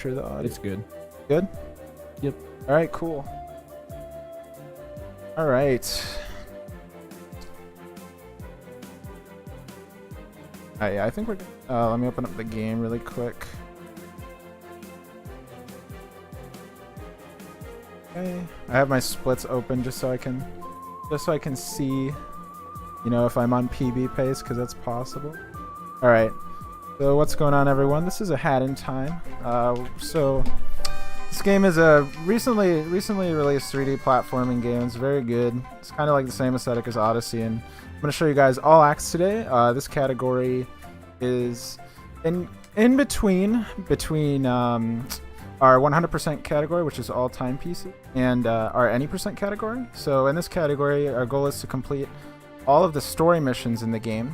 picture, the audio. It's good. Good? Yep. All right, cool. All right. Yeah, I think we're. Let me open up the game really quick. Okay, I have my splits open just so I can see, you know, if I'm on PB pace, because that's possible. All right. So what's going on, everyone? This is a Hat in Time. So this game is a recently released 3D platforming game. It's very good. It's kind of like the same aesthetic as Odyssey, and I'm going to show you guys all acts today. This category is in between our 100% category, which is all timepieces, and our any percent category. So in this category, our goal is to complete all of the story missions in the game,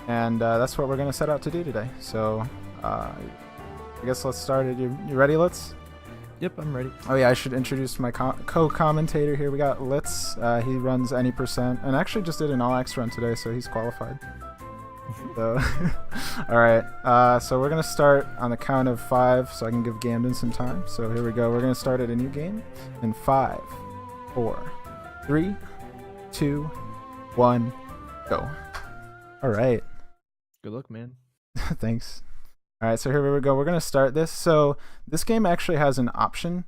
and that's what we're going to set out to do today. So I guess let's start it. You ready, Litz? Yep, I'm ready. Oh yeah, I should introduce my co-commentator here. We got Litz. He runs any percent, and actually just did an all-X run today, so he's qualified. So, all right. So we're gonna start on the count of 5, so I can give Gamden some time. So here we go. We're gonna start at a new game in 5, 4, 3, 2, 1, go. All right. Good luck, man. Thanks. All right. So here we go. We're gonna start this. So this game actually has an option: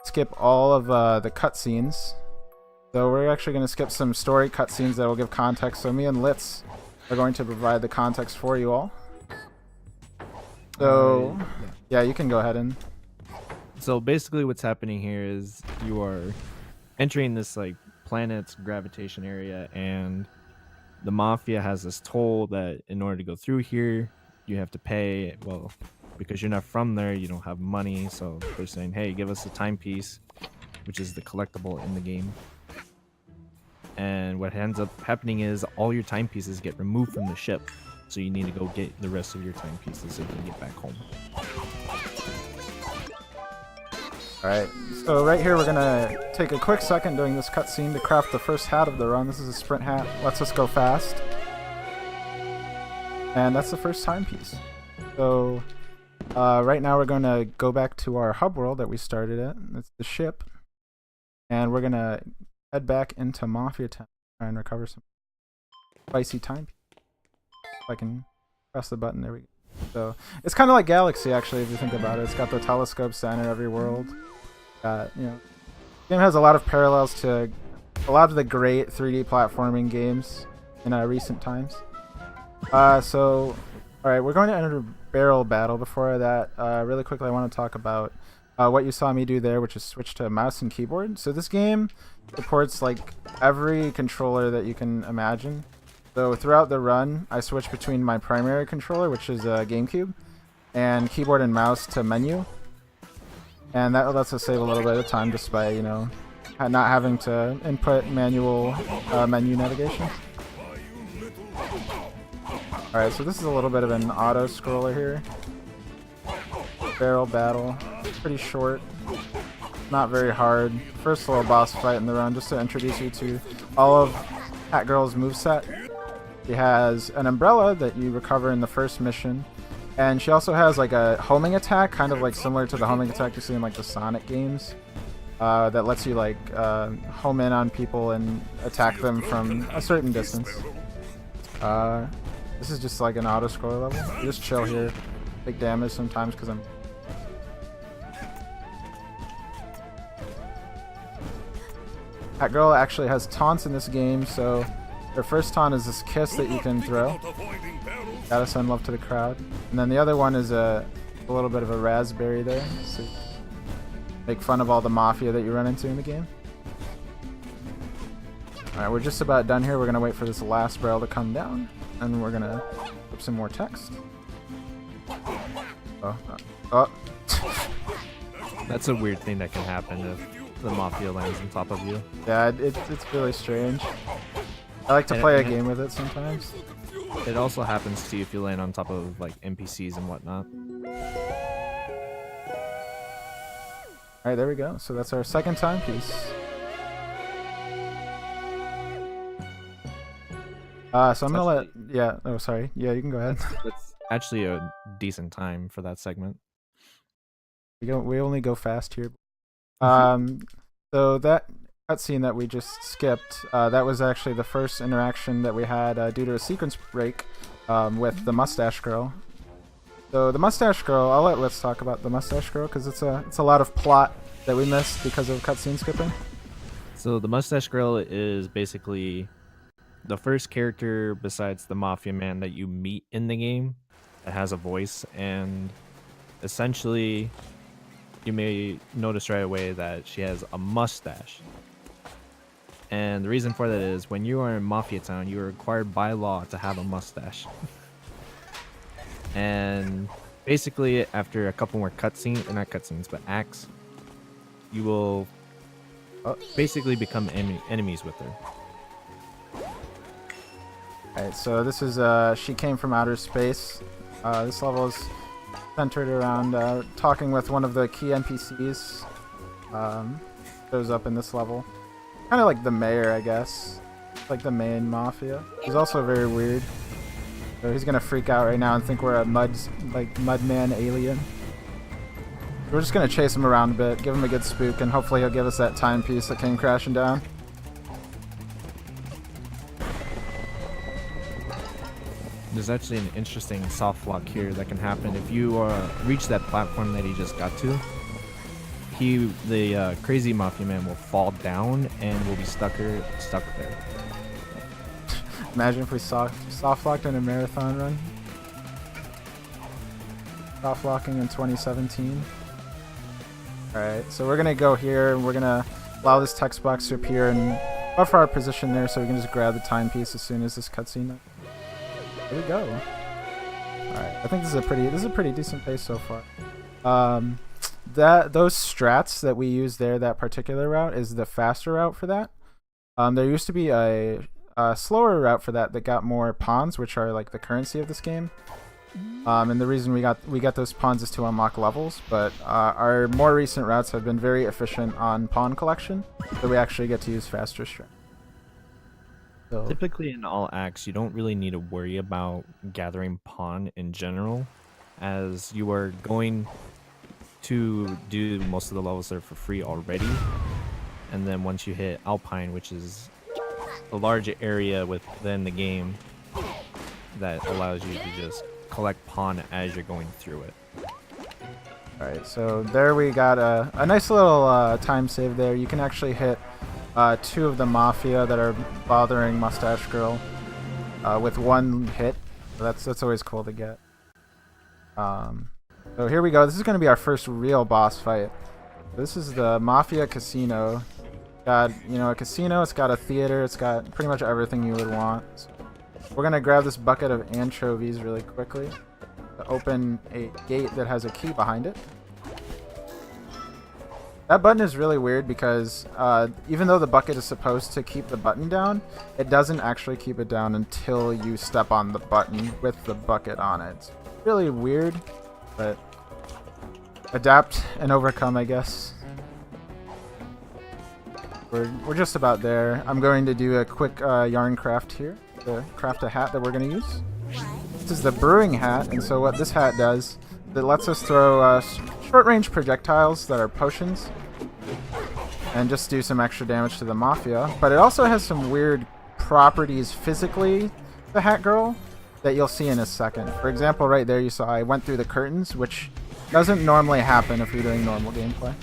skip all of the cutscenes. So we're actually gonna skip some story cutscenes that will give context. So me and Litz are going to provide the context for you all. So, yeah, you can go ahead and... So basically what's happening here is you are entering this like planet's gravitation area, and the mafia has this toll that in order to go through here, you have to pay. Well, because you're not from there, you don't have money, so they're saying, hey, give us a timepiece, which is the collectible in the game. And what ends up happening is all your timepieces get removed from the ship, so you need to go get the rest of your timepieces so you can get back home. Alright, so right here we're gonna take a quick second during this cutscene to craft the first hat of the run. This is a sprint hat, lets us go fast. And that's the first timepiece. So right now we're gonna go back to our hub world that we started at. That's the ship. And we're gonna head back into Mafia Town, try and recover some spicy time. If I can press the button, there we go. So it's kind of like Galaxy, actually, if you think about it. It's got the telescopes to enter every world. You know, the game has a lot of parallels to a lot of the great 3D platforming games in recent times. So, all right, we're going to enter barrel battle. Before that, really quickly, I want to talk about what you saw me do there, which is switch to mouse and keyboard. So this game supports like every controller that you can imagine. So throughout the run, I switch between my primary controller, which is a GameCube, and keyboard and mouse to menu. And that lets us save a little bit of time just by, you know, not having to input manual menu navigation. Alright, so this is a little bit of an auto scroller here. Barrel battle, pretty short, not very hard. First little boss fight in the run, just to introduce you to all of Hat Girl's moveset. She has an umbrella that you recover in the first mission, and she also has like a homing attack, kind of like similar to the homing attack you see in like the Sonic games, that lets you like home in on people and attack them from a certain distance. This is just like an auto scroller level. You just chill here, take damage sometimes because I'm... Hat Girl actually has taunts in this game, so her first taunt is this kiss that you can throw. Gotta send love to the crowd. And then the other one is a little bit of a raspberry there, so make fun of all the mafia that you run into in the game. Alright, we're just about done here. We're gonna wait for this last barrel to come down, and we're gonna put some more text. Oh. That's a weird thing that can happen if the mafia lands on top of you. Yeah, it's really strange. I like to play a game with it sometimes. It also happens to you if you land on top of like NPCs and whatnot. Alright, there we go. So that's our second timepiece. So I'm gonna let... Yeah, oh sorry. Yeah, you can go ahead. That's actually a decent time for that segment. We only go fast here. So that cutscene that we just skipped, that was actually the first interaction that we had due to a sequence break with the mustache girl. So the mustache girl, let's talk about the mustache girl because it's a lot of plot that we missed because of cutscene skipping. So the mustache girl is basically the first character besides the mafia man that you meet in the game that has a voice, and essentially you may notice right away that she has a mustache. And the reason for that is when you are in Mafia Town, you are required by law to have a mustache. And basically, after a couple more cutscenes, not cutscenes, but acts, you will basically become enemies with her. Alright, so this is, she came from outer space. This level is centered around talking with one of the key NPCs. Shows up in this level. Kind of like the mayor, I guess. Like the main mafia. He's also very weird. So he's gonna freak out right now and think we're a mudman alien. We're just gonna chase him around a bit, give him a good spook, and hopefully he'll give us that timepiece that came crashing down. There's actually an interesting soft lock here that can happen if you reach that platform that he just got to. The crazy mafia man will fall down and will be stuck there. Imagine if we soft locked in a marathon run. Soft locking in 2017. Alright, so we're gonna go here and we're gonna allow this text box to appear and buffer our position there so we can just grab the timepiece as soon as this cutscene. Here we go. Alright, I think this is a pretty decent pace so far. Those strats that we use there, that particular route, is the faster route for that. There used to be a slower route for that got more pawns, which are like the currency of this game. And the reason we got those pawns is to unlock levels, but our more recent routes have been very efficient on pawn collection, so we actually get to use faster strats. So, typically in all acts, you don't really need to worry about gathering pawn in general, as you are going to do most of the levels there for free already. And then once you hit Alpine, which is a large area within the game that allows you to just collect pawn as you're going through it. Alright, so there we got a nice little time save there. You can actually hit two of the mafia that are bothering Mustache Girl with one hit. So that's always cool to get. So here we go. This is going to be our first real boss fight. This is the Mafia Casino. Got, a casino, it's got a theater, it's got pretty much everything you would want. So we're going to grab this bucket of anchovies really quickly to open a gate that has a key behind it. That button is really weird because even though the bucket is supposed to keep the button down, it doesn't actually keep it down until you step on the button with the bucket on it. It's really weird, but adapt and overcome, I guess. We're just about there. I'm going to do a quick yarn craft here to craft a hat that we're going to use. This is the brewing hat, and so what this hat does, it lets us throw short-range projectiles that are potions and just do some extra damage to the Mafia. But it also has some weird properties physically, the Hat Girl, that you'll see in a second. For example, right there you saw I went through the curtains, which doesn't normally happen if you're doing normal gameplay.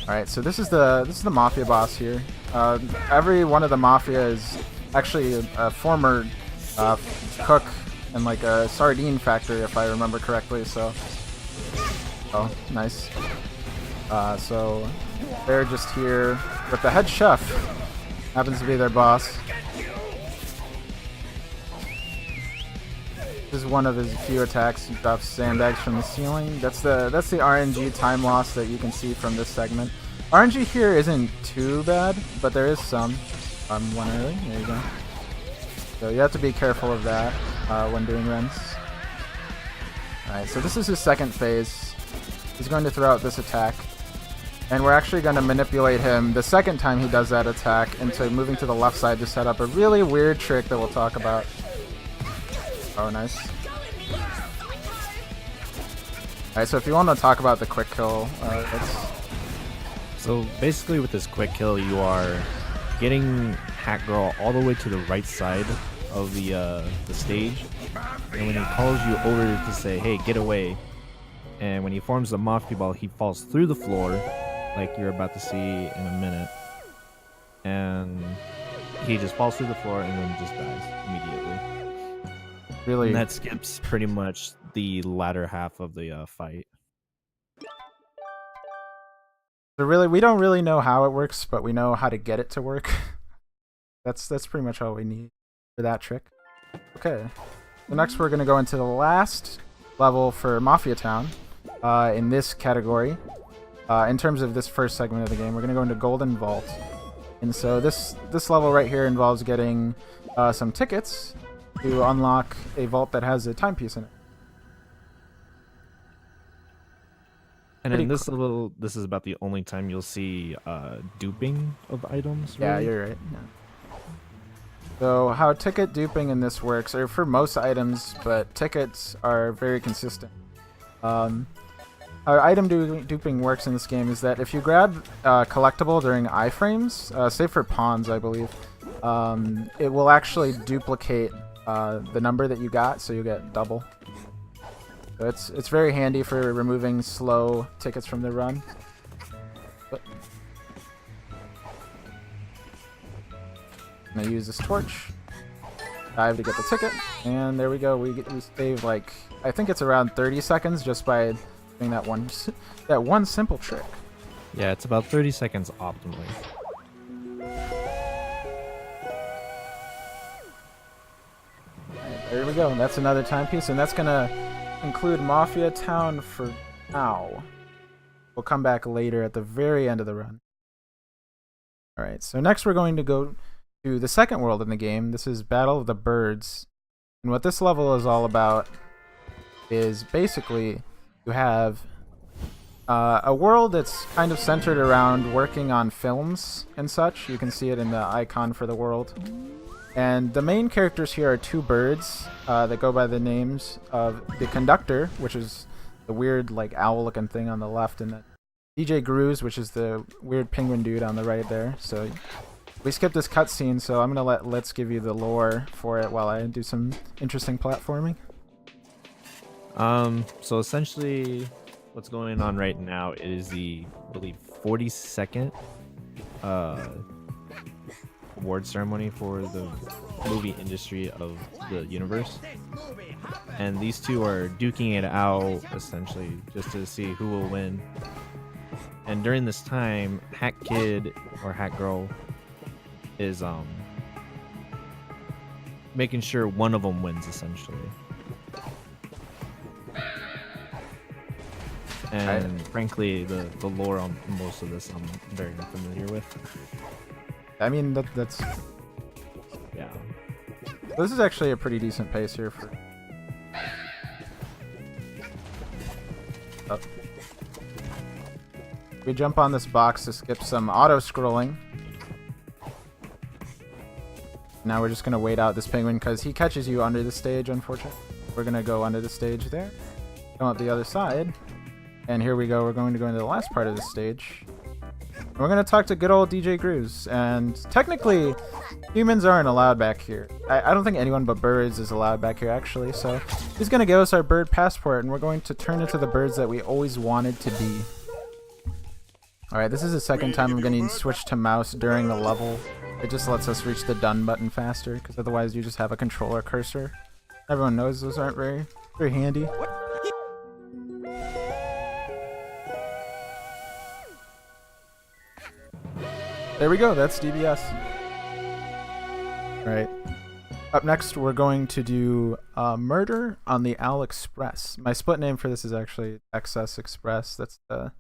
Alright, so this is the Mafia boss here. Every one of the Mafia is actually a former cook in like a sardine factory, if I remember correctly, so... Oh, nice. So they're just here with the head chef. Happens to be their boss. This is one of his few attacks. He drops sandbags from the ceiling. That's the RNG time loss that you can see from this segment. RNG here isn't too bad, but there is some. One early. There you go. So you have to be careful of that when doing runs. Alright, so this is his second phase. He's going to throw out this attack. And we're actually going to manipulate him the second time he does that attack into moving to the left side to set up a really weird trick that we'll talk about. Oh, nice. Alright, so if you want to talk about the quick kill, So basically with this quick kill, you are getting Hat Girl all the way to the right side of the stage, and when he calls you over to say, hey, get away, and when he forms the Mafia ball, he falls through the floor like you're about to see in a minute, and he just falls through the floor and then just dies immediately. really, And that skips pretty much the latter half of the fight. so really, we don't really know how it works, but we know how to get it to work. That's pretty much all we need for that trick. Okay, so next we're gonna go into the last level for Mafia Town in this category. In terms of this first segment of the game, we're gonna go into Golden Vault, and so this level right here involves getting some tickets to unlock a vault that has a timepiece in it. And Pretty in this level, this is about the only time you'll see duping of items. Yeah, really. you're right. Yeah. So how ticket duping in this works, or for most items, but tickets are very consistent. How item duping works in this game is that if you grab collectible during iframes, say for pawns, I believe, it will actually duplicate the number that you got, so you get double. So it's very handy for removing slow tickets from the run. But I'm gonna use this torch, dive to get the ticket, and there we go. We save like, I think it's around 30 seconds just by doing that one simple trick. Yeah, it's about 30 seconds optimally. Right, there we go. That's another timepiece, and that's gonna conclude Mafia Town for now. We'll come back later at the very end of the run. Alright, so next we're going to go to the second world in the game. This is Battle of the Birds. And what this level is all about is basically you have a world that's kind of centered around working on films and such. You can see it in the icon for the world. And the main characters here are two birds that go by the names of the Conductor, which is the weird like owl-looking thing on the left, and then DJ Grooves, which is the weird penguin dude on the right there. So we skipped this cutscene, so I'm gonna let's give you the lore for it while I do some interesting platforming. So essentially, what's going on right now is the, I believe, 42nd award ceremony for the movie industry of the universe, and these two are duking it out essentially just to see who will win. And during this time, Hat Kid or Hat Girl is making sure one of them wins essentially. And frankly, the lore on most of this I'm very unfamiliar with. I mean, that's... Yeah. This is actually a pretty decent pace here for... Oh. We jump on this box to skip some auto-scrolling. Now we're just going to wait out this penguin because he catches you under the stage, unfortunately. We're going to go under the stage there. Come up the other side. And here we go. We're going to go into the last part of the stage. We're going to talk to good old DJ Grooves, and technically, humans aren't allowed back here. I don't think anyone but birds is allowed back here, actually, so he's going to give us our bird passport, and we're going to turn into the birds that we always wanted to be. Alright, this is the second time I'm going to switch to mouse during the level. It just lets us reach the done button faster, because otherwise you just have a controller cursor. Everyone knows those aren't very handy. There we go, that's DBS. Alright. Up next, we're going to do Murder on the Owl Express. My split name for this is actually XS Express. That's the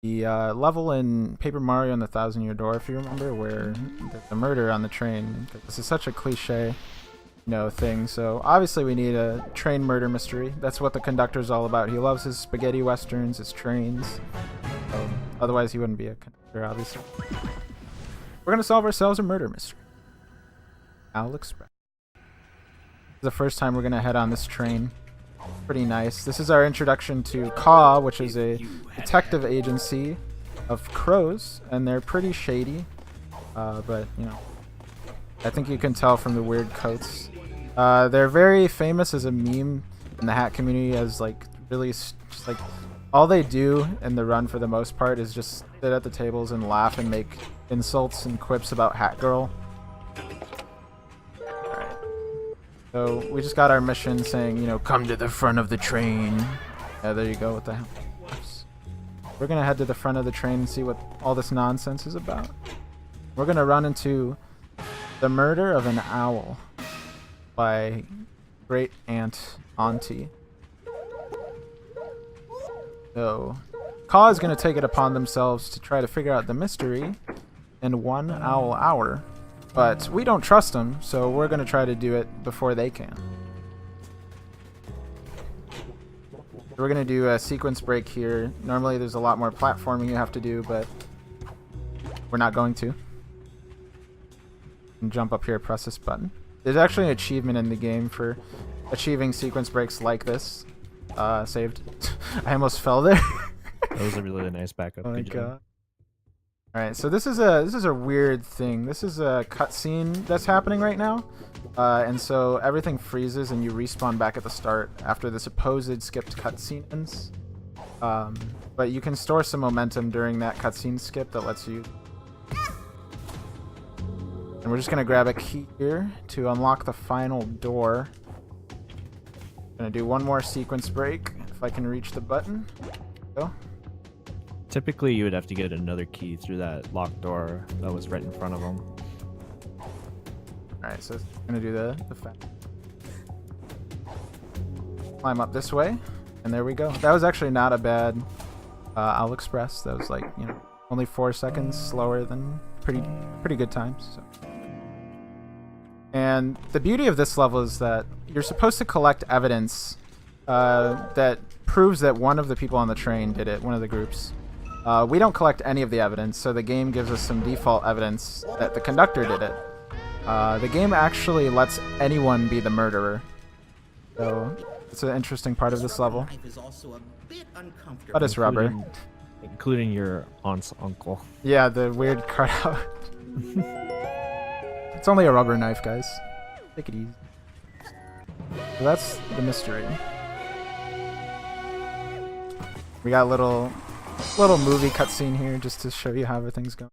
level in Paper Mario and the Thousand Year Door, if you remember, where there's a murder on the train. This is such a cliche, thing. So obviously we need a train murder mystery. That's what the Conductor's all about. He loves his spaghetti westerns, his trains. Otherwise he wouldn't be a conductor, obviously. We're going to solve ourselves a murder mystery. Owl Express. This is the first time we're going to head on this train. pretty nice. This is our introduction to CAW, which is a detective agency of crows, and they're pretty shady. But you know, I think you can tell from the weird coats. They're very famous as a meme in the hat community, as like really just like all they do in the run for the most part is just sit at the tables and laugh and make insults and quips about Hat Girl. Alright. So we just got our mission saying, you know, come to the front of the train. Yeah, there you go with the hell. We're gonna head to the front of the train and see what all this nonsense is about. We're gonna run into The Murder of an Owl by Great Aunt Auntie. So, Caw is going to take it upon themselves to try to figure out the mystery in 1 owl hour. But we don't trust them, so we're going to try to do it before they can. We're going to do a sequence break here. Normally there's a lot more platforming you have to do, but we're not going to. And jump up here, press this button. There's actually an achievement in the game for achieving sequence breaks like this. Saved. I almost fell there. That was a really nice backup. Oh my god. Alright, so this is a weird thing. This is a cutscene that's happening right now. And so everything freezes and you respawn back at the start after the supposed skipped cutscene ends. But you can store some momentum during that cutscene skip that lets you. And we're just gonna grab a key here to unlock the final door. Gonna do one more sequence break if I can reach the button. Go. Typically, you would have to get another key through that locked door that was right in front of them. Alright, so I'm gonna do the climb up this way, and there we go. That was actually not a bad Owl Express. That was like, you know, only 4 seconds slower than pretty good times. So. And the beauty of this level is that you're supposed to collect evidence that proves that one of the people on the train did it, one of the groups. We don't collect any of the evidence, so the game gives us some default evidence that the conductor did it. The game actually lets anyone be the murderer. So it's an interesting part of this level. But it's rubber. Including your aunt's uncle. Yeah, the weird cutout. It's only a rubber knife, guys. Take it easy. So that's the mystery. We got a little movie cutscene here just to show you how everything's going.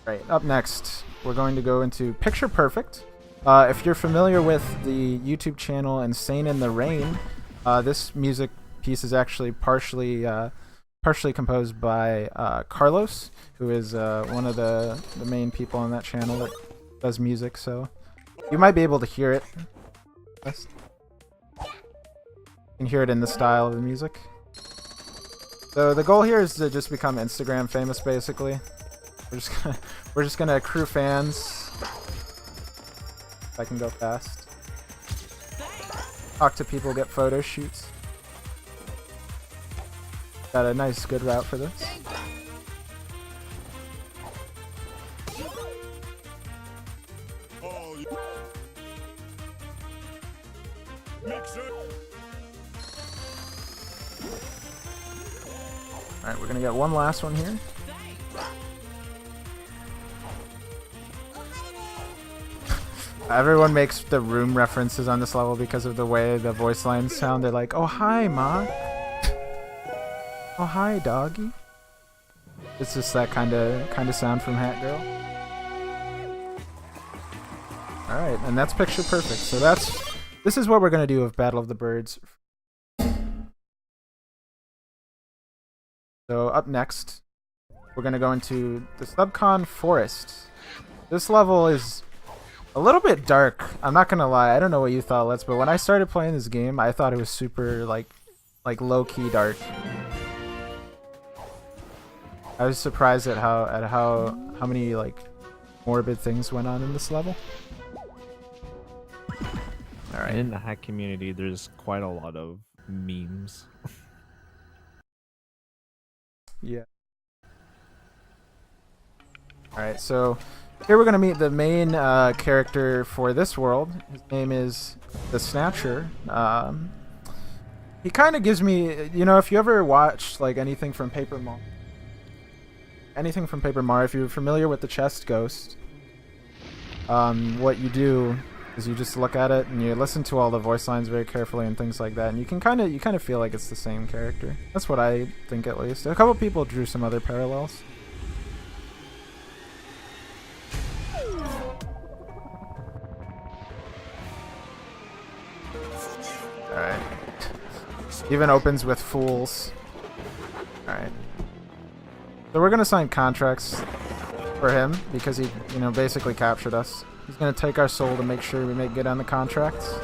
Right, up next, we're going to go into Picture Perfect. If you're familiar with the YouTube channel Insane in the Rain, this music piece is actually partially composed by Carlos, who is one of the main people on that channel that does music, so you might be able to hear it. Yes. You can hear it in the style of the music. So the goal here is to just become Instagram famous, basically. We're just gonna accrue fans. If I can go fast. Talk to people, get photo shoots. Got a nice, good route for this. Alright, we're gonna get one last one here. Everyone makes the room references on this level because of the way the voice lines sound. They're like, "Oh hi, ma." "Oh hi, doggy." It's just that kind of sound from Hat Girl. All right, and that's Picture Perfect. So this is what we're gonna do with Battle of the Birds. So up next, we're gonna go into the Subcon Forest. This level is a little bit dark. I'm not gonna lie. I don't know what you thought, Let's, but when I started playing this game, I thought it was super like low-key dark. I was surprised at how many like morbid things went on in this level. All right. In the hack community, there's quite a lot of memes. Yeah. Alright, so here we're going to meet the main character for this world. His name is the Snatcher. He kind of gives me, you know, if you ever watched like anything from Paper Mario, if you're familiar with the chest ghost, what you do is you just look at it and you listen to all the voice lines very carefully and things like that, and you kind of feel like it's the same character. That's what I think, at least. A couple people drew some other parallels. Alright. Even opens with fools. Alright. So we're gonna sign contracts for him because he, you know, basically captured us. He's gonna take our soul to make sure we make good on the contracts.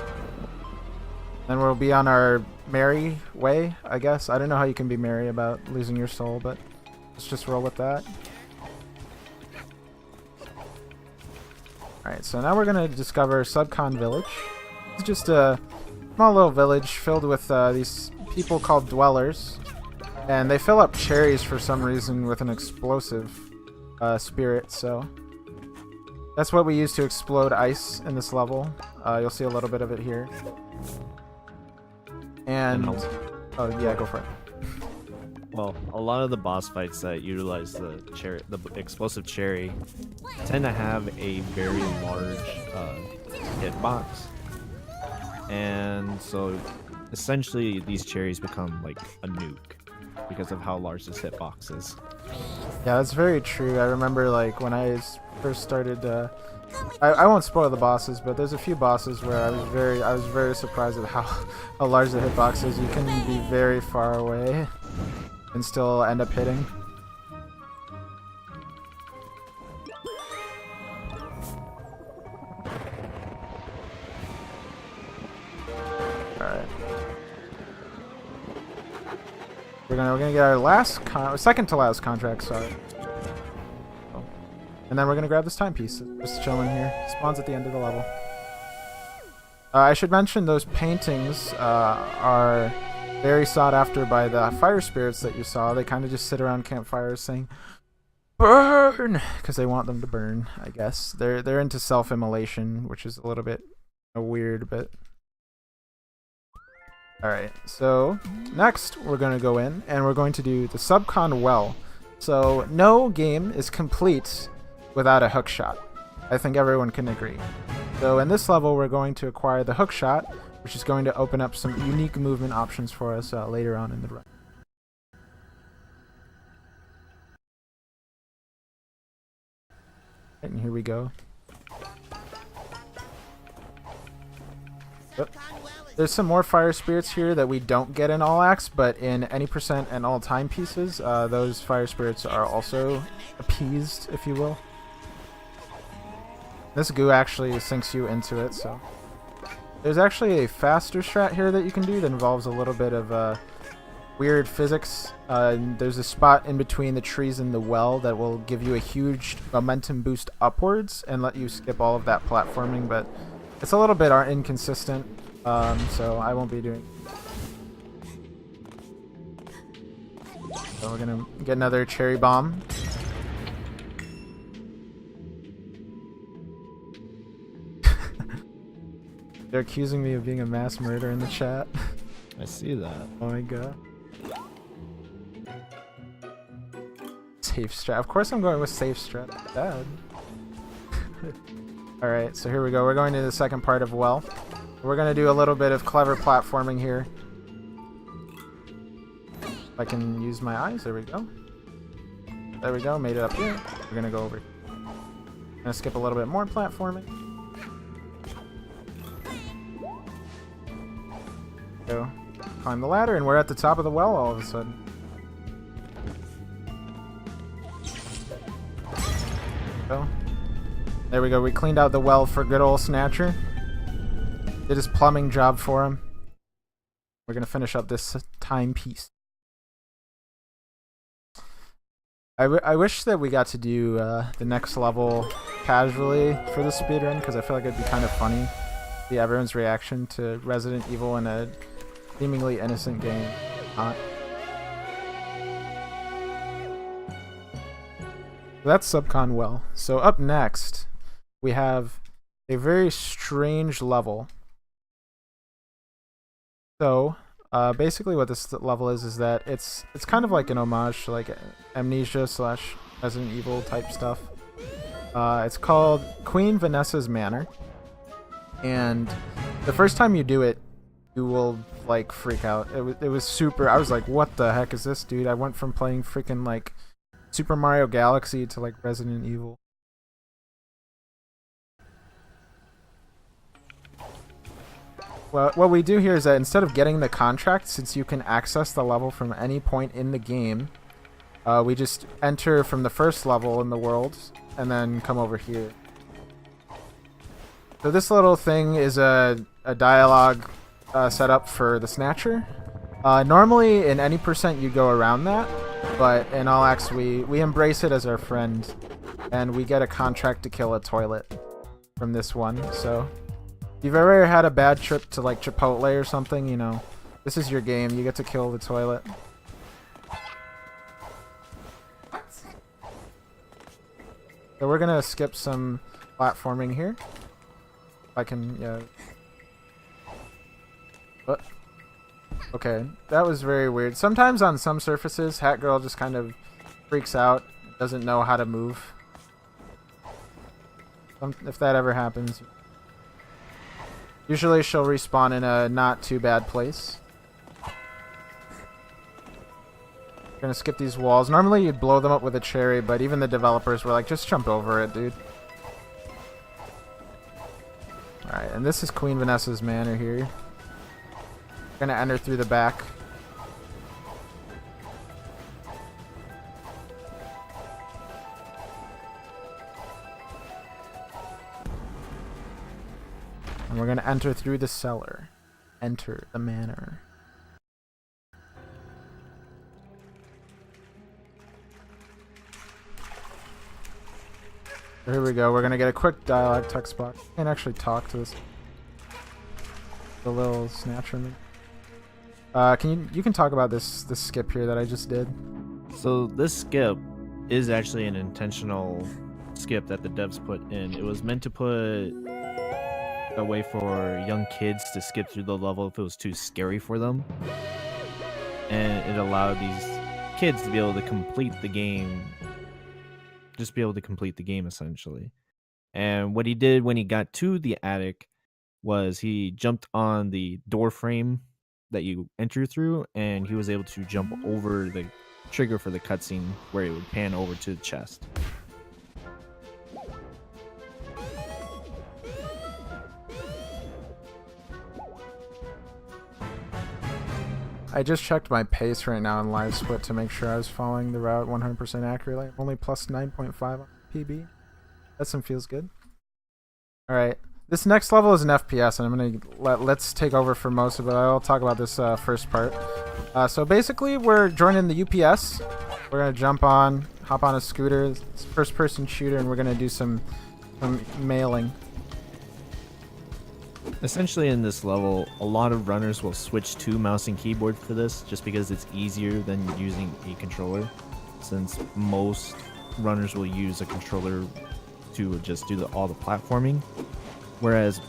Then we'll be on our merry way, I guess. I don't know how you can be merry about losing your soul, but let's just roll with that. Alright, so now we're gonna discover Subcon Village. It's just a small little village filled with these people called dwellers, and they fill up cherries for some reason with an explosive spirit, so that's what we use to explode ice in this level. You'll see a little bit of it here. And oh yeah, go for it. Well, a lot of the boss fights that utilize the explosive cherry tend to have a very large hitbox. And so essentially these cherries become like a nuke because of how large this hitbox is. Yeah, that's very true. I remember like when I first started I won't spoil the bosses, but there's a few bosses where I was very surprised at how large the hitbox is. You can be very far away and still end up hitting. Alright. We're gonna get our second to last contract, sorry. Oh. And then we're gonna grab this timepiece. Just chilling here. Spawns at the end of the level. I should mention those paintings are very sought after by the fire spirits that you saw. They kind of just sit around campfires saying "burn" because they want them to burn. I guess they're into self-immolation, which is a little bit weird, but. Alright, so next we're going to go in and we're going to do the Subcon Well. So no game is complete without a hookshot. I think everyone can agree. So in this level we're going to acquire the hookshot, which is going to open up some unique movement options for us later on in the run. And here we go. Yep. There's some more fire spirits here that we don't get in all acts, but in any percent and all timepieces, those fire spirits are also appeased, if you will. This goo actually sinks you into it, so. There's actually a faster strat here that you can do that involves a little bit of weird physics. There's a spot in between the trees and the well that will give you a huge momentum boost upwards and let you skip all of that platforming, but it's a little bit inconsistent. So I won't be doing. So we're gonna get another cherry bomb. They're accusing me of being a mass murderer in the chat. I see that. Oh my god. Safe strat. Of course I'm going with safe strat. Bad. Alright, so here we go. We're going to the second part of Well. We're going to do a little bit of clever platforming here. If I can use my eyes, there we go. There we go, made it up here. We're going to go over here. I'm going to skip a little bit more platforming. Go. Climb the ladder, and we're at the top of the well all of a sudden. Go. There we go, we cleaned out the well for good old Snatcher. Did his plumbing job for him. We're gonna finish up this timepiece. I wish that we got to do the next level casually for the speedrun, because I feel like it'd be kind of funny to see everyone's reaction to Resident Evil in a seemingly innocent game. That's subcon well. So up next, we have a very strange level. So basically what this level is that it's kind of like an homage to like Amnesia / Resident Evil type stuff. It's called Queen Vanessa's Manor. And the first time you do it, you will like freak out. It was super. I was like, what the heck is this, dude? I went from playing freaking like Super Mario Galaxy to like Resident Evil. Well, what we do here is that instead of getting the contract, since you can access the level from any point in the game, we just enter from the first level in the world and then come over here. So this little thing is a dialogue setup for the Snatcher. Normally in any percent you go around that, but in all acts we embrace it as our friend, and we get a contract to kill a toilet from this one. So if you've ever had a bad trip to like Chipotle or something, you know, this is your game. You get to kill the toilet. So we're gonna skip some platforming here. If I can, yeah. What? Okay, that was very weird. Sometimes on some surfaces, Hat Girl just kind of freaks out, doesn't know how to move. If that ever happens. Usually she'll respawn in a not too bad place. Gonna skip these walls. Normally you'd blow them up with a cherry, but even the developers were like, just jump over it, dude. Alright, and this is Queen Vanessa's Manor here. Gonna enter through the back. And we're gonna enter through the cellar. Enter the manor. Here we go. We're gonna get a quick dialogue text box. And actually talk to this. The little snatcher. You can talk about this skip here that I just did. So this skip is actually an intentional skip that the devs put in. It was meant to put a way for young kids to skip through the level if it was too scary for them, and it allowed these kids to be able to complete the game, just be able to complete the game essentially. And what he did when he got to the attic was he jumped on the door frame that you enter through, and he was able to jump over the trigger for the cutscene where it would pan over to the chest. I just checked my pace right now in live split to make sure I was following the route 100% accurately. I'm only plus 9.5 on PB. That feels good. Alright. This next level is an FPS, and I'm gonna let's take over for most of it. I'll talk about this first part. So basically, we're joining the UPS. We're gonna hop on a scooter, it's first-person shooter, and we're gonna do some mailing. Essentially, in this level, a lot of runners will switch to mouse and keyboard for this, just because it's easier than using a controller, since most runners will use a controller to just do all the platforming. Whereas,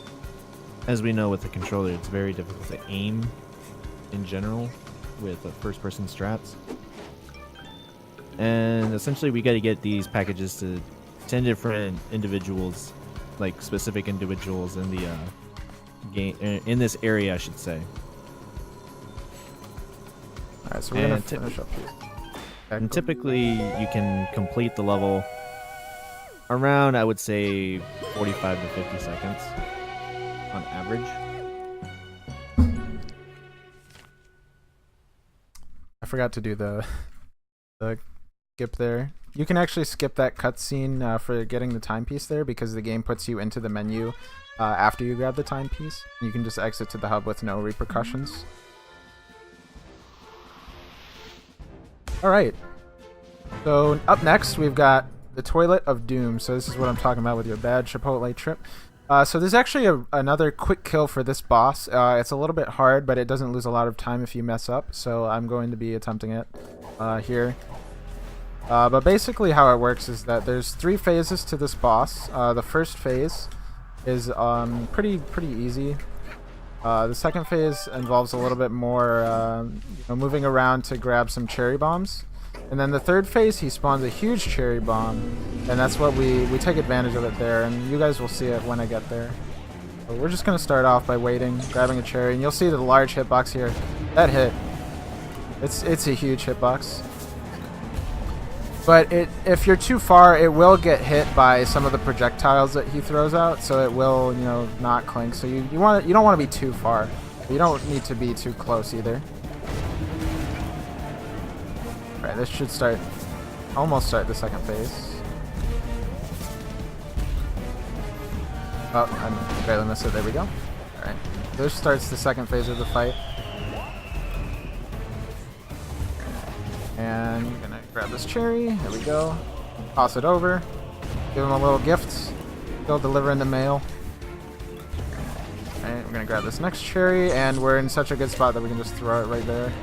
as we know with the controller, it's very difficult to aim in general with first-person strats. And essentially, we got to get these packages to 10 different individuals, like specific individuals in the game, in this area, I should say. Alright, so we're gonna finish up here. And typically, you can complete the level around, I would say, 45 to 50 seconds on average. I forgot to do the skip there. You can actually skip that cutscene for getting the timepiece there, because the game puts you into the menu after you grab the timepiece. You can just exit to the hub with no repercussions. Alright. So up next we've got the Toilet of Doom. So this is what I'm talking about with your bad Chipotle trip. So there's actually another quick kill for this boss. It's a little bit hard, but it doesn't lose a lot of time if you mess up. So I'm going to be attempting it here. But basically how it works is that there's 3 phases to this boss. The first phase is pretty easy. The second phase involves a little bit more moving around to grab some cherry bombs. And then the third phase, he spawns a huge cherry bomb, and that's what we take advantage of it there, and you guys will see it when I get there. So we're just going to start off by waiting, grabbing a cherry, and you'll see the large hitbox here. That hit, it's a huge hitbox. But if you're too far, it will get hit by some of the projectiles that he throws out, so it will, not clink. So you don't want to be too far. You don't need to be too close either. Alright, this should almost start the second phase. Oh, I barely missed it. There we go. Alright, this starts the second phase of the fight. And I'm gonna grab this cherry. There we go. Toss it over. Give him a little gift. Go deliver in the mail. Alright, we're gonna grab this next cherry, and we're in such a good spot that we can just throw it right there.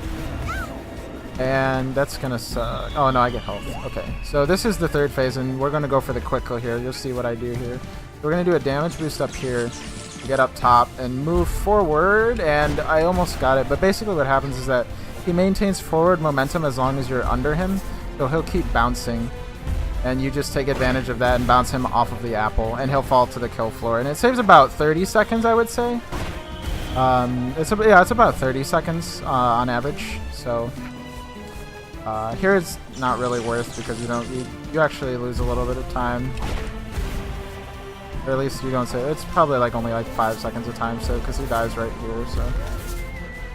And that's gonna suck. Oh no, I get health. Okay, so this is the third phase, and we're gonna go for the quick kill here. You'll see what I do here. We're gonna do a damage boost up here, get up top, and move forward. And I almost got it, but basically what happens is that he maintains forward momentum as long as you're under him, so he'll keep bouncing, and you just take advantage of that and bounce him off of the apple, and he'll fall to the kill floor. And it saves about 30 seconds, I would say. It's about 30 seconds on average. So. Here it's not really worth because you actually lose a little bit of time, or at least you don't say it's probably only 5 seconds of time. So because he dies right here, so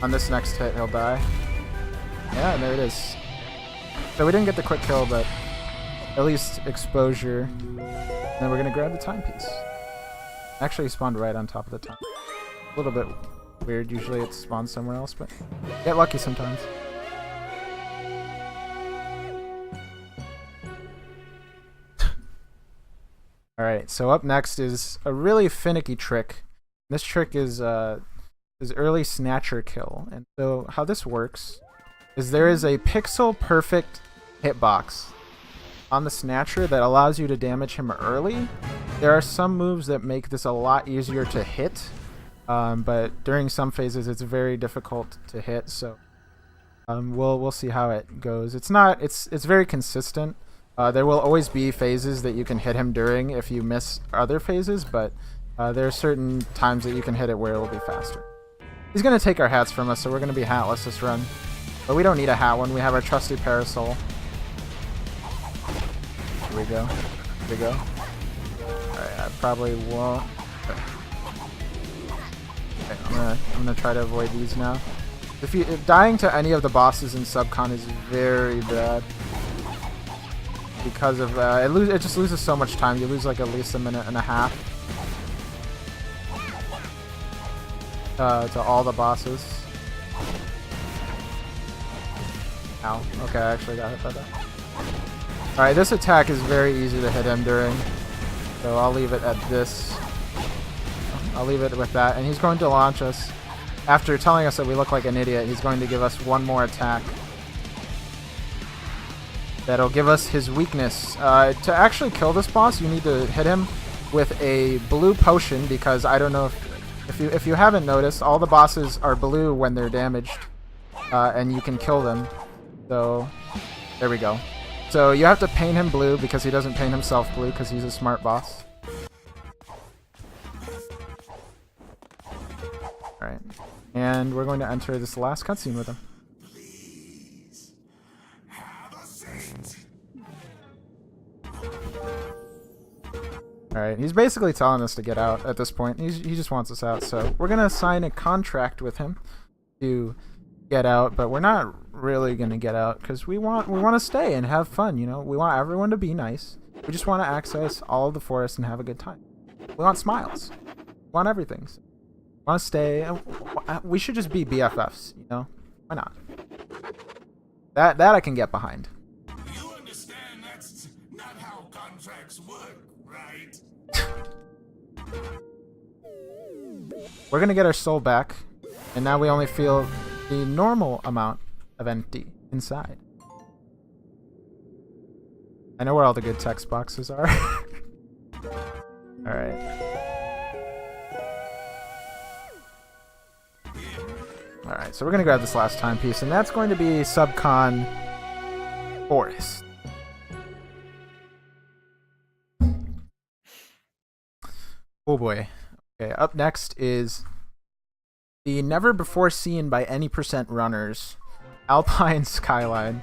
on this next hit he'll die. Yeah, and there it is. So we didn't get the quick kill, but at least exposure. And then we're gonna grab the timepiece. Actually spawned right on top of the time. A little bit weird. Usually it spawns somewhere else, but get lucky sometimes. Alright, so up next is a really finicky trick. This trick is early snatcher kill. And so how this works is there is a pixel perfect hitbox on the snatcher that allows you to damage him early. There are some moves that make this a lot easier to hit, but during some phases it's very difficult to hit. So we'll see how it goes. It's very consistent. There will always be phases that you can hit him during if you miss other phases, but there are certain times that you can hit it where it will be faster. He's going to take our hats from us, so we're going to be hatless this run. But we don't need a hat one. We have our trusty parasol. Here we go. Here we go. Alright, I probably won't. Okay, I'm gonna try to avoid these now. If dying to any of the bosses in Subcon is very bad. Because of it just loses so much time. You lose at least a minute and a half to all the bosses. Ow. Okay, I actually got hit by that. Alright, this attack is very easy to hit him during, so I'll leave it at this. I'll leave it with that, and he's going to launch us. After telling us that we look like an idiot, he's going to give us one more attack. That'll give us his weakness. To actually kill this boss, you need to hit him with a blue potion, because I don't know if you haven't noticed, all the bosses are blue when they're damaged, and you can kill them. So there we go. So you have to paint him blue because he doesn't paint himself blue because he's a smart boss. Alright. And we're going to enter this last cutscene with him. Alright, he's basically telling us to get out at this point. He just wants us out, so we're going to sign a contract with him to get out, but we're not really going to get out because we want to stay and have fun, you know? We want everyone to be nice. We just want to access all of the forest and have a good time. We want smiles. We want everything. So we want to stay. We should just be BFFs, you know? Why not? That I can get behind. You understand that's not how contracts work, right? We're going to get our soul back, and now we only feel the normal amount of empty inside. I know where all the good text boxes are. Alright. Alright, so we're gonna grab this last timepiece, and that's going to be Subcon Forest. Oh boy. Okay, up next is the never before seen by any percent runners Alpine Skyline.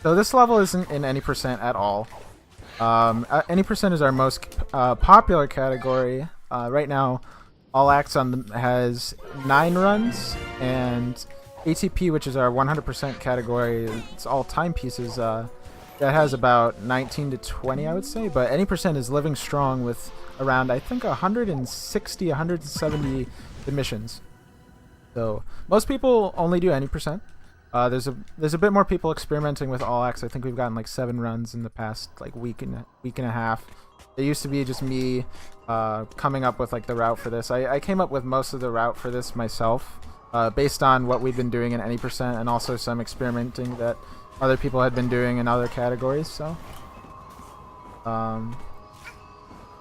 So this level isn't in any percent at all. Any percent is our most popular category. Right now, All Acts has 9 runs, and ATP, which is our 100% category, it's all timepieces. That has about 19 to 20, I would say. But any percent is living strong with around, I think, 160, 170 submissions. So most people only do any percent. There's a bit more people experimenting with All Acts. I think we've gotten like 7 runs in the past like week and a half. It used to be just me coming up with like the route for this. I came up with most of the route for this myself, based on what we've been doing in any percent, and also some experimenting that other people had been doing in other categories. So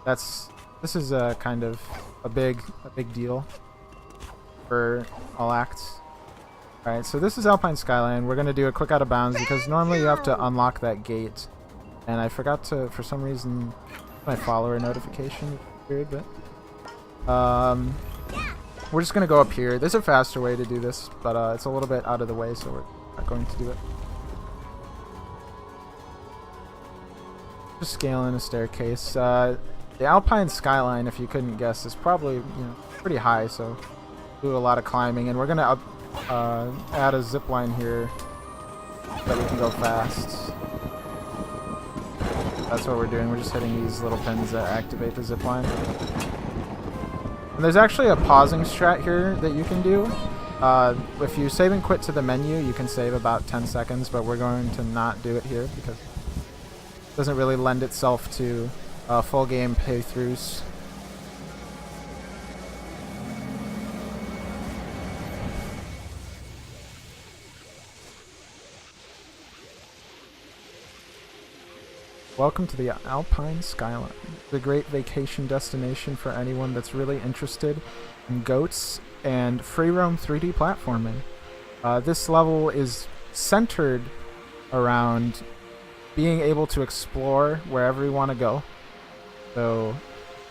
this is a kind of a big deal for All Acts. Alright, so this is Alpine Skyline. We're going to do a quick out of bounds because normally you have to unlock that gate. And I forgot to, for some reason, my follower notification. Weird, but we're just going to go up here. There's a faster way to do this, but it's a little bit out of the way, so we're not going to do it. Just scaling a staircase. The Alpine Skyline, if you couldn't guess, is probably pretty high, so do a lot of climbing, and we're going to add a zip line here so that we can go fast. That's what we're doing. We're just hitting these little pins that activate the zip line. And there's actually a pausing strat here that you can do. If you save and quit to the menu, you can save about 10 seconds, but we're going to not do it here because it doesn't really lend itself to full game playthroughs. Welcome to the Alpine Skyline, the great vacation destination for anyone that's really interested in goats and free roam 3D platforming. This level is centered around being able to explore wherever you want to go. So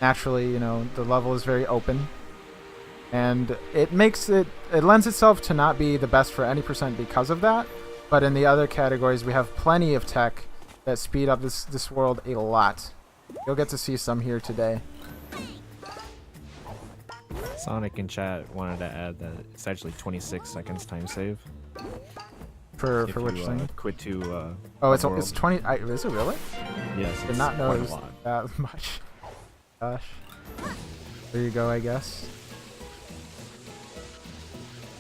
naturally, the level is very open, and it lends itself to not be the best for any percent because of that. But in the other categories, we have plenty of tech that speed up this world a lot. You'll get to see some here today. Sonic in chat wanted to add that it's actually 26 seconds time save. For which thing? Quit to oh, it's 20. Is it really? Yes. Did not know quite it was a lot. that much. Gosh. There you go, I guess.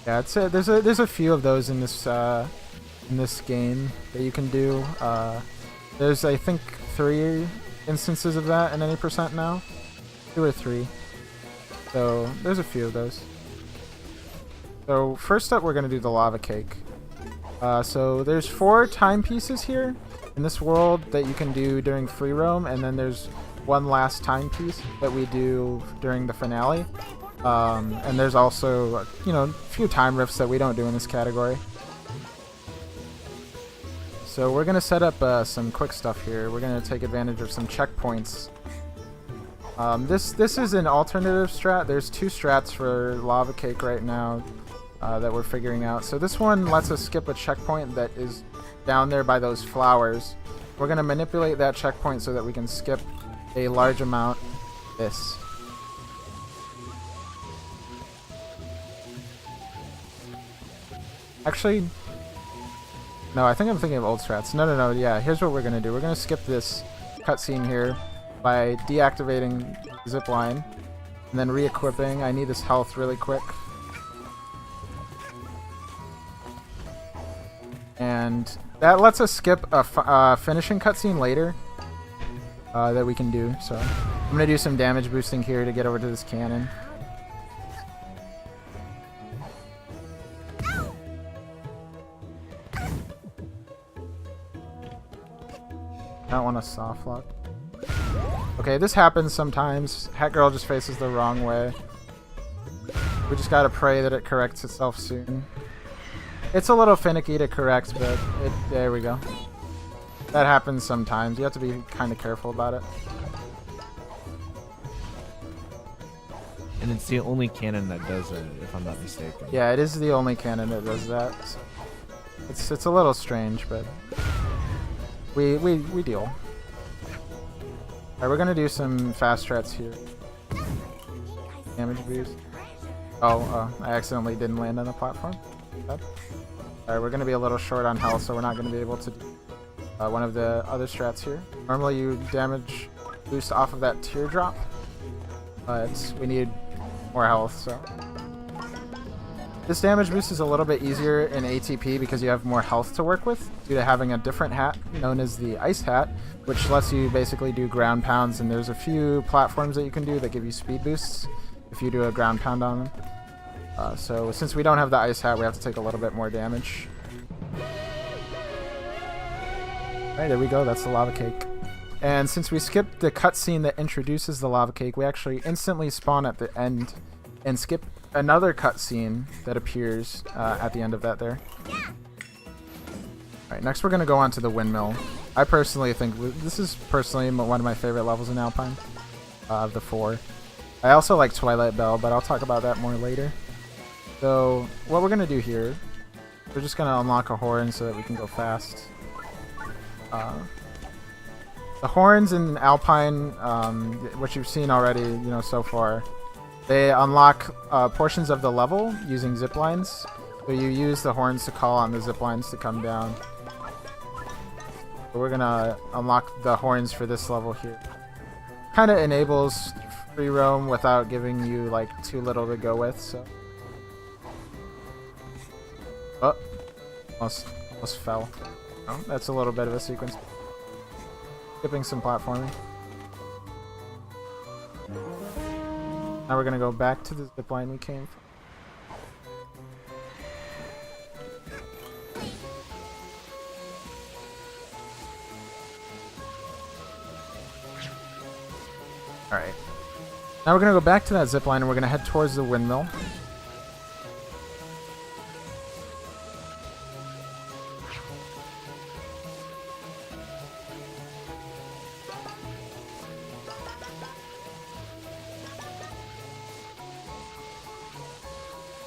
Yeah, there's a few of those in this game that you can do. There's, I think, 3 instances of that in any percent now. 2 or 3. So there's a few of those. So first up, we're going to do the lava cake. So there's 4 timepieces here in this world that you can do during free roam, and then there's one last timepiece that we do during the finale. And there's also, a few time rifts that we don't do in this category. So we're going to set up some quick stuff here. We're going to take advantage of some checkpoints. This is an alternative strat. There's 2 strats for lava cake right now that we're figuring out. So this one lets us skip a checkpoint that is down there by those flowers. We're going to manipulate that checkpoint so that we can skip a large amount of this. Actually, no, I think I'm thinking of old strats. No, yeah, here's what we're going to do. We're going to skip this cutscene here by deactivating zipline and then re-equipping. I need this health really quick. And that lets us skip a finishing cutscene later that we can do. So I'm going to do some damage boosting here to get over to this cannon. don't want to soft lock. Okay, this happens sometimes. Hat Girl just faces the wrong way. We just gotta pray that it corrects itself soon. It's a little finicky to correct, but there we go. That happens sometimes. You have to be kind of careful about it. And it's the only cannon that does it, if I'm not mistaken. Yeah, it is the only cannon that does that. So it's a little strange, but we deal. Alright, we're gonna do some fast strats here. Damage boost. Oh, I accidentally didn't land on the platform. Alright, we're gonna be a little short on health, so we're not gonna be able to do one of the other strats here. Normally you damage boost off of that teardrop, but we need more health, so. This damage boost is a little bit easier in ATP because you have more health to work with due to having a different hat known as the Ice Hat, which lets you basically do ground pounds, and there's a few platforms that you can do that give you speed boosts if you do a ground pound on them. So since we don't have the Ice Hat, we have to take a little bit more damage. Alright, there we go, that's the lava cake. And since we skipped the cutscene that introduces the lava cake, we actually instantly spawn at the end and skip another cutscene that appears at the end of that there. Alright, next we're going to go on to the windmill. I personally think this is personally one of my favorite levels in Alpine of the 4. I also like Twilight Bell, but I'll talk about that more later. So what we're going to do here, we're just going to unlock a horn so that we can go fast. The horns in Alpine, which you've seen already, so far, they unlock portions of the level using zip lines. So you use the horns to call on the zip lines to come down. So we're gonna unlock the horns for this level here. Kind of enables free roam without giving you like too little to go with. So, oh, almost fell. Oh, that's a little bit of a sequence. Skipping some platforming. Now we're gonna go back to the zipline we came from. Alright. Now we're gonna go back to that zipline and we're gonna head towards the windmill.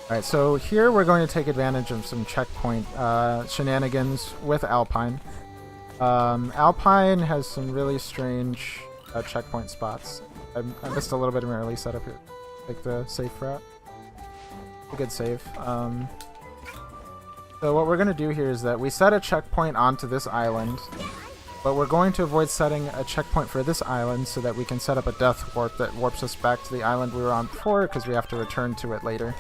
Alright, so here we're going to take advantage of some checkpoint shenanigans with Alpine. Alpine has some really strange checkpoint spots. I missed a little bit of an early setup here. Take the safe route. A good save. So what we're going to do here is that we set a checkpoint onto this island, but we're going to avoid setting a checkpoint for this island so that we can set up a death warp that warps us back to the island we were on before, because we have to return to it later.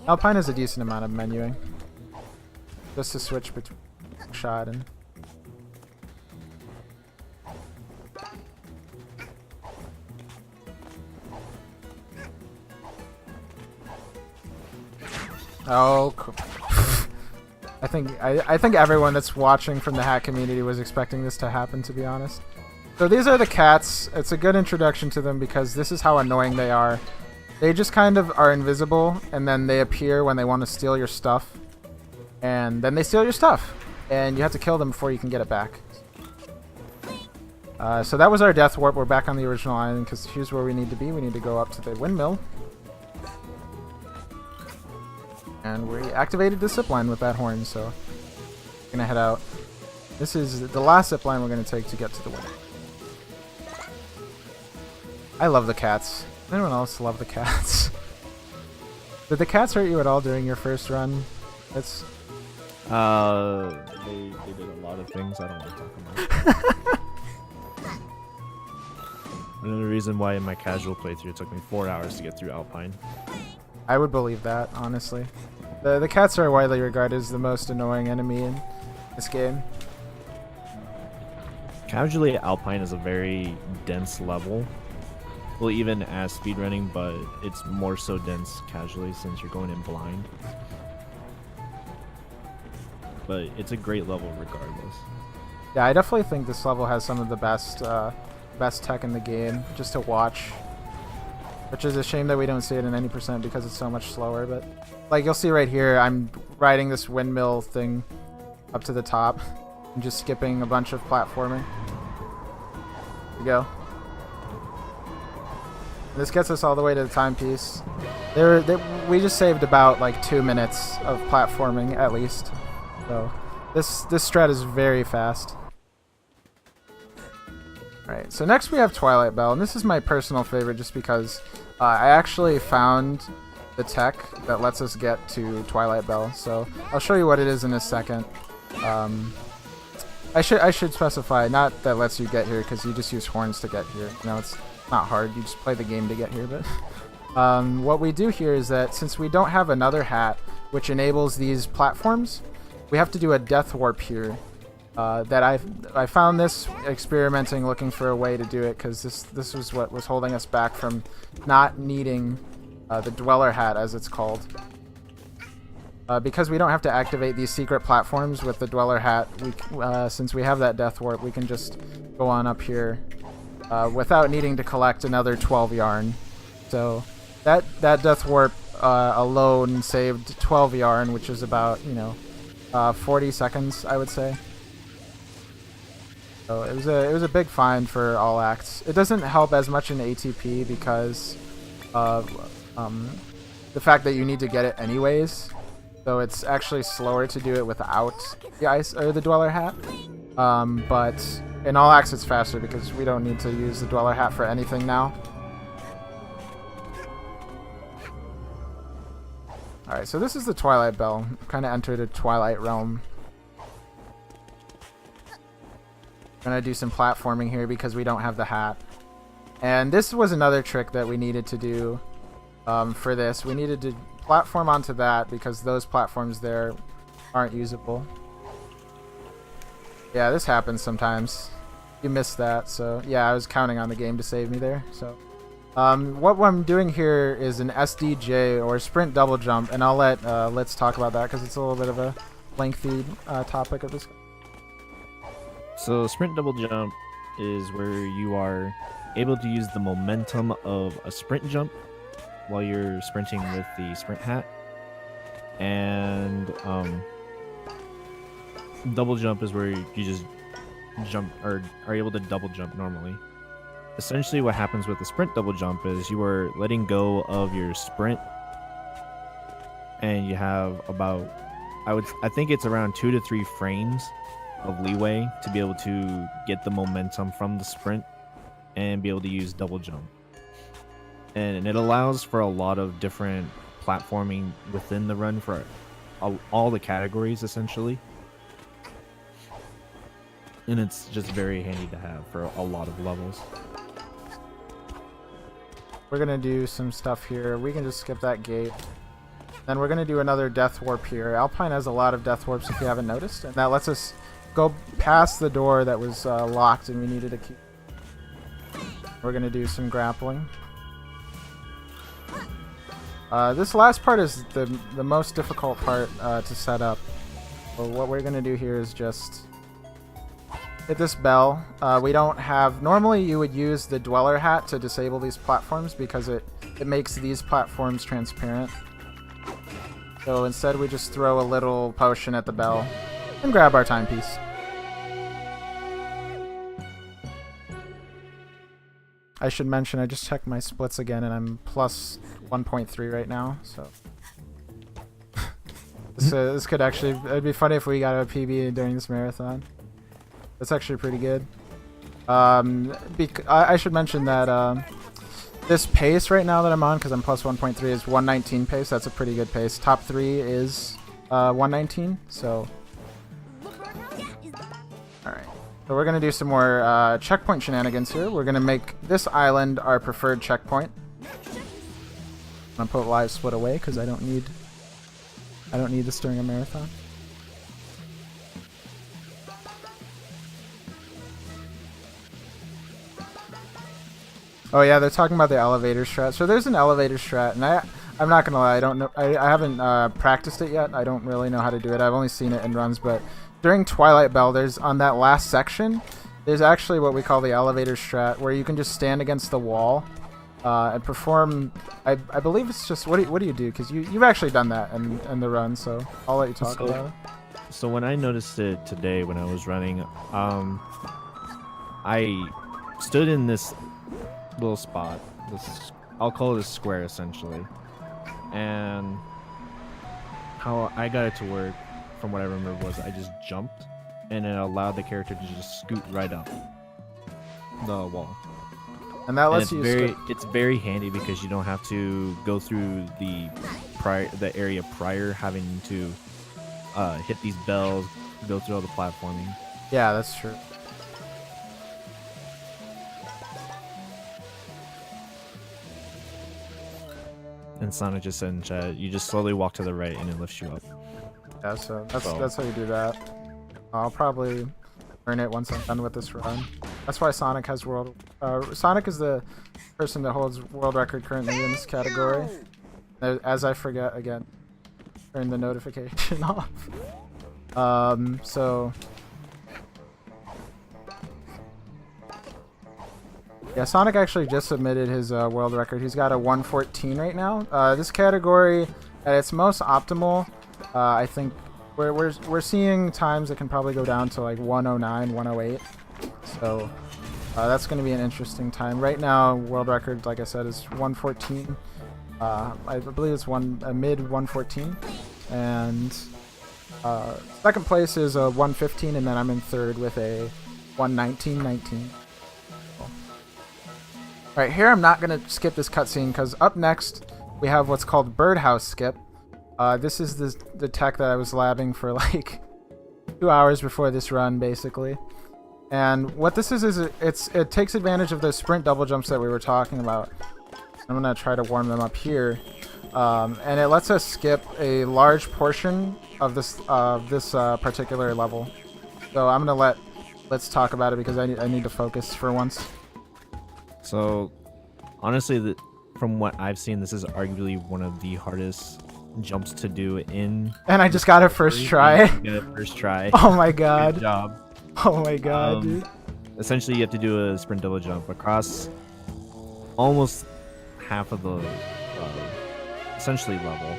Alpine has a decent amount of menuing. Just to switch between shot and... Oh, cool. I think everyone that's watching from the hat community was expecting this to happen, to be honest. So these are the cats. It's a good introduction to them because this is how annoying they are. They just kind of are invisible, and then they appear when they want to steal your stuff. And then they steal your stuff. And you have to kill them before you can get it back. So that was our death warp. We're back on the original island, because here's where we need to be. We need to go up to the windmill. And we activated the zipline with that horn, so we're going to head out. This is the last zipline we're going to take to get to the windmill. I love the cats. Anyone else love the cats? Did the cats hurt you at all during your first run? It's they did a lot of things I don't want to talk about. Another reason why in my casual playthrough it took me 4 hours to get through Alpine. I would believe that, honestly. The cats are widely regarded as the most annoying enemy in this game. Casually, Alpine is a very dense level. Well, even as speedrunning, but it's more so dense casually since you're going in blind. but it's a great level regardless. Yeah, I definitely think this level has some of the best tech in the game just to watch. Which is a shame that we don't see it in any percent because it's so much slower. But like you'll see right here, I'm riding this windmill thing up to the top and just skipping a bunch of platforming. There we go. This gets us all the way to the timepiece. We just saved about like 2 minutes of platforming at least. So this strat is very fast. Alright, so next we have Twilight Bell, and this is my personal favorite just because I actually found the tech that lets us get to Twilight Bell. So I'll show you what it is in a second. I should specify, not that lets you get here, because you just use horns to get here. You know, it's not hard, you just play the game to get here. But what we do here is that since we don't have another hat which enables these platforms, we have to do a death warp here. I found this experimenting, looking for a way to do it, because this was what was holding us back from not needing the Dweller Hat, as it's called. Because we don't have to activate these secret platforms with the Dweller Hat, since we have that Death Warp, we can just go on up here without needing to collect another 12 yarn. So that Death Warp alone saved 12 yarn, which is about, 40 seconds, I would say. So it was a big find for all acts. It doesn't help as much in ATP because of the fact that you need to get it anyways. So it's actually slower to do it without the ice or the Dweller Hat. But in all acts it's faster because we don't need to use the Dweller Hat for anything now. Alright, so this is the Twilight Bell. Kind of entered a Twilight realm. Gonna do some platforming here because we don't have the hat. And this was another trick that we needed to do for this. We needed to platform onto that because those platforms there aren't usable. Yeah, this happens sometimes. You missed that, so yeah, I was counting on the game to save me there. So what I'm doing here is an SDJ, or sprint double jump, and I'll let let's talk about that because it's a little bit of a lengthy topic of this. So sprint double jump is where you are able to use the momentum of a sprint jump while you're sprinting with the sprint hat. And double jump is where you just jump, or are able to double jump normally. Essentially what happens with the sprint double jump is you are letting go of your sprint, and you have about, I think it's around 2 to 3 frames of leeway to be able to get the momentum from the sprint and be able to use double jump. And it allows for a lot of different platforming within the run for all the categories essentially. And it's just very handy to have for a lot of levels. We're gonna do some stuff here. We can just skip that gate. Then we're gonna do another death warp here. Alpine has a lot of death warps if you haven't noticed, and that lets us go past the door that was locked and we needed a key. We're gonna do some grappling. This last part is the most difficult part to set up. So what we're gonna do here is just hit this bell. We don't have... Normally you would use the Dweller Hat to disable these platforms because it makes these platforms transparent. So instead we just throw a little potion at the bell and grab our timepiece. I should mention I just checked my splits again and I'm plus 1.3 right now, so this could actually... It'd be funny if we got a PB during this marathon. That's actually pretty good. I should mention that this pace right now that I'm on, because I'm plus 1.3, is 119 pace. That's a pretty good pace. Top 3 is 119, so... Alright. So we're going to do some more checkpoint shenanigans here. We're going to make this island our preferred checkpoint. I'm going to put live split away because I don't need this during a marathon. Oh yeah, they're talking about the elevator strat. So there's an elevator strat, and I'm not gonna lie, I don't know. I haven't practiced it yet. I don't really know how to do it. I've only seen it in runs, but during Twilight Bell, there's on that last section, there's actually what we call the elevator strat, where you can just stand against the wall and perform. I believe it's just what do you do? Because you've actually done that in the run, so I'll let you talk about it. So when I noticed it today when I was running, I stood in this little spot. I'll call it a square essentially. And how I got it to work, from what I remember, was I just jumped, and it allowed the character to just scoot right up the wall. And that lets and you. it's very handy because you don't have to go through the area prior, having to hit these bells, go through all the platforming. Yeah, that's true. And Sonic just said in chat, you just slowly walk to the right and it lifts you up. Yeah, so that's how you do that. I'll probably learn it once I'm done with this run. That's why Sonic has world. Sonic is the person that holds world record currently in this category. As I forget again, turn the notification off. So. Yeah, Sonic actually just submitted his world record. He's got a 114 right now. This category, at its most optimal, I think we're seeing times that can probably go down to like 109, 108. So that's going to be an interesting time. Right now, world record, like I said, is 114. I believe it's a mid 114, and second place is a 115, and then I'm in third with a 119.19. Alright, here I'm not going to skip this cutscene because up next we have what's called Birdhouse Skip. This is the tech that I was labbing for like 2 hours before this run, basically. And what this is it takes advantage of those sprint double jumps that we were talking about. I'm going to try to warm them up here. And it lets us skip a large portion of this particular level. So I'm going to let's talk about it because I need to focus for once. So, honestly, from what I've seen, this is arguably one of the hardest jumps to do in. And I just got it first try. You got it first try. Oh my god. Good job. Oh my god, dude. Essentially, you have to do a sprint double jump across almost half of the essentially level.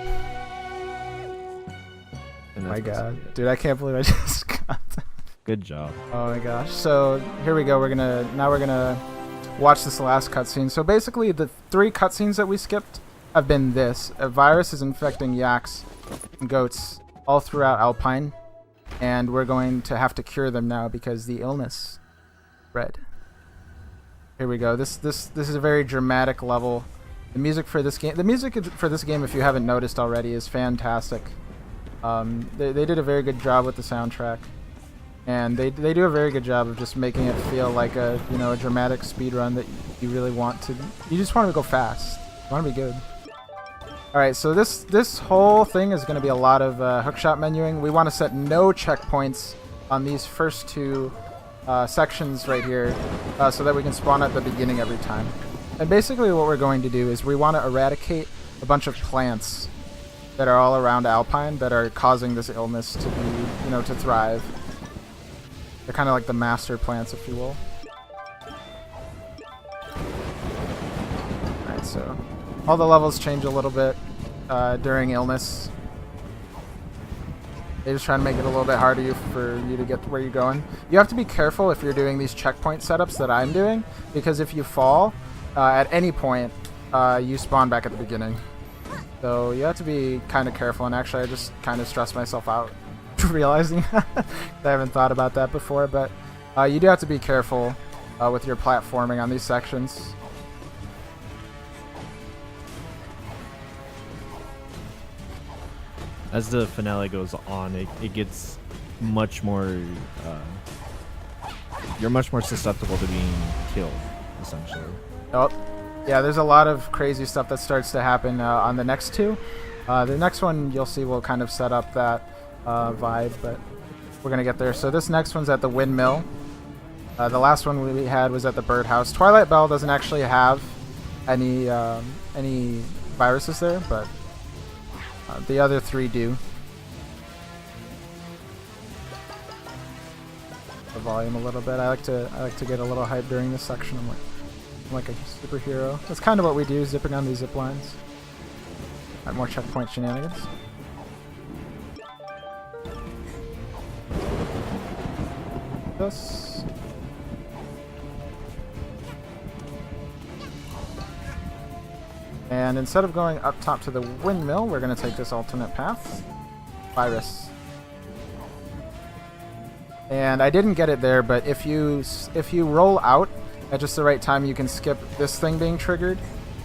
Oh my god, dude! I can't believe I just got that. Good job. Oh my gosh. So here we go. We're gonna watch this last cutscene. So basically, the 3 cutscenes that we skipped have been this: a virus is infecting yaks and goats all throughout Alpine, and we're going to have to cure them now because the illness spread. Here we go. This is a very dramatic level. The music for this game, if you haven't noticed already, is fantastic. They did a very good job with the soundtrack. And they do a very good job of just making it feel like a dramatic speed run that you really want to. You just want to go fast. You want to be good. All right, so this whole thing is going to be a lot of hookshot menuing. We want to set no checkpoints on these first 2 sections right here, so that we can spawn at the beginning every time. And basically, what we're going to do is we want to eradicate a bunch of plants that are all around Alpine that are causing this illness to be, to thrive. They're kind of like the master plants, if you will. Alright, so all the levels change a little bit during illness. They just try to make it a little bit harder for you to get to where you're going. You have to be careful if you're doing these checkpoint setups that I'm doing, because if you fall at any point, you spawn back at the beginning. So you have to be kind of careful, and actually I just kind of stressed myself out realizing that. I haven't thought about that before, but you do have to be careful with your platforming on these sections. As the finale goes on, it gets much more. You're much more susceptible to being killed, essentially. Oh, yeah. There's a lot of crazy stuff that starts to happen on the next 2. The next one you'll see will kind of set up that vibe, but we're gonna get there. So this next one's at the windmill. The last one we had was at the birdhouse. Twilight Bell doesn't actually have any viruses there, but the other 3 do. The volume a little bit. I like to get a little hype during this section. I'm like a superhero. That's kind of what we do, zipping on these zip lines. Add more checkpoint shenanigans. This. And instead of going up top to the windmill, we're going to take this alternate path. Virus. And I didn't get it there, but if you roll out at just the right time, you can skip this thing being triggered,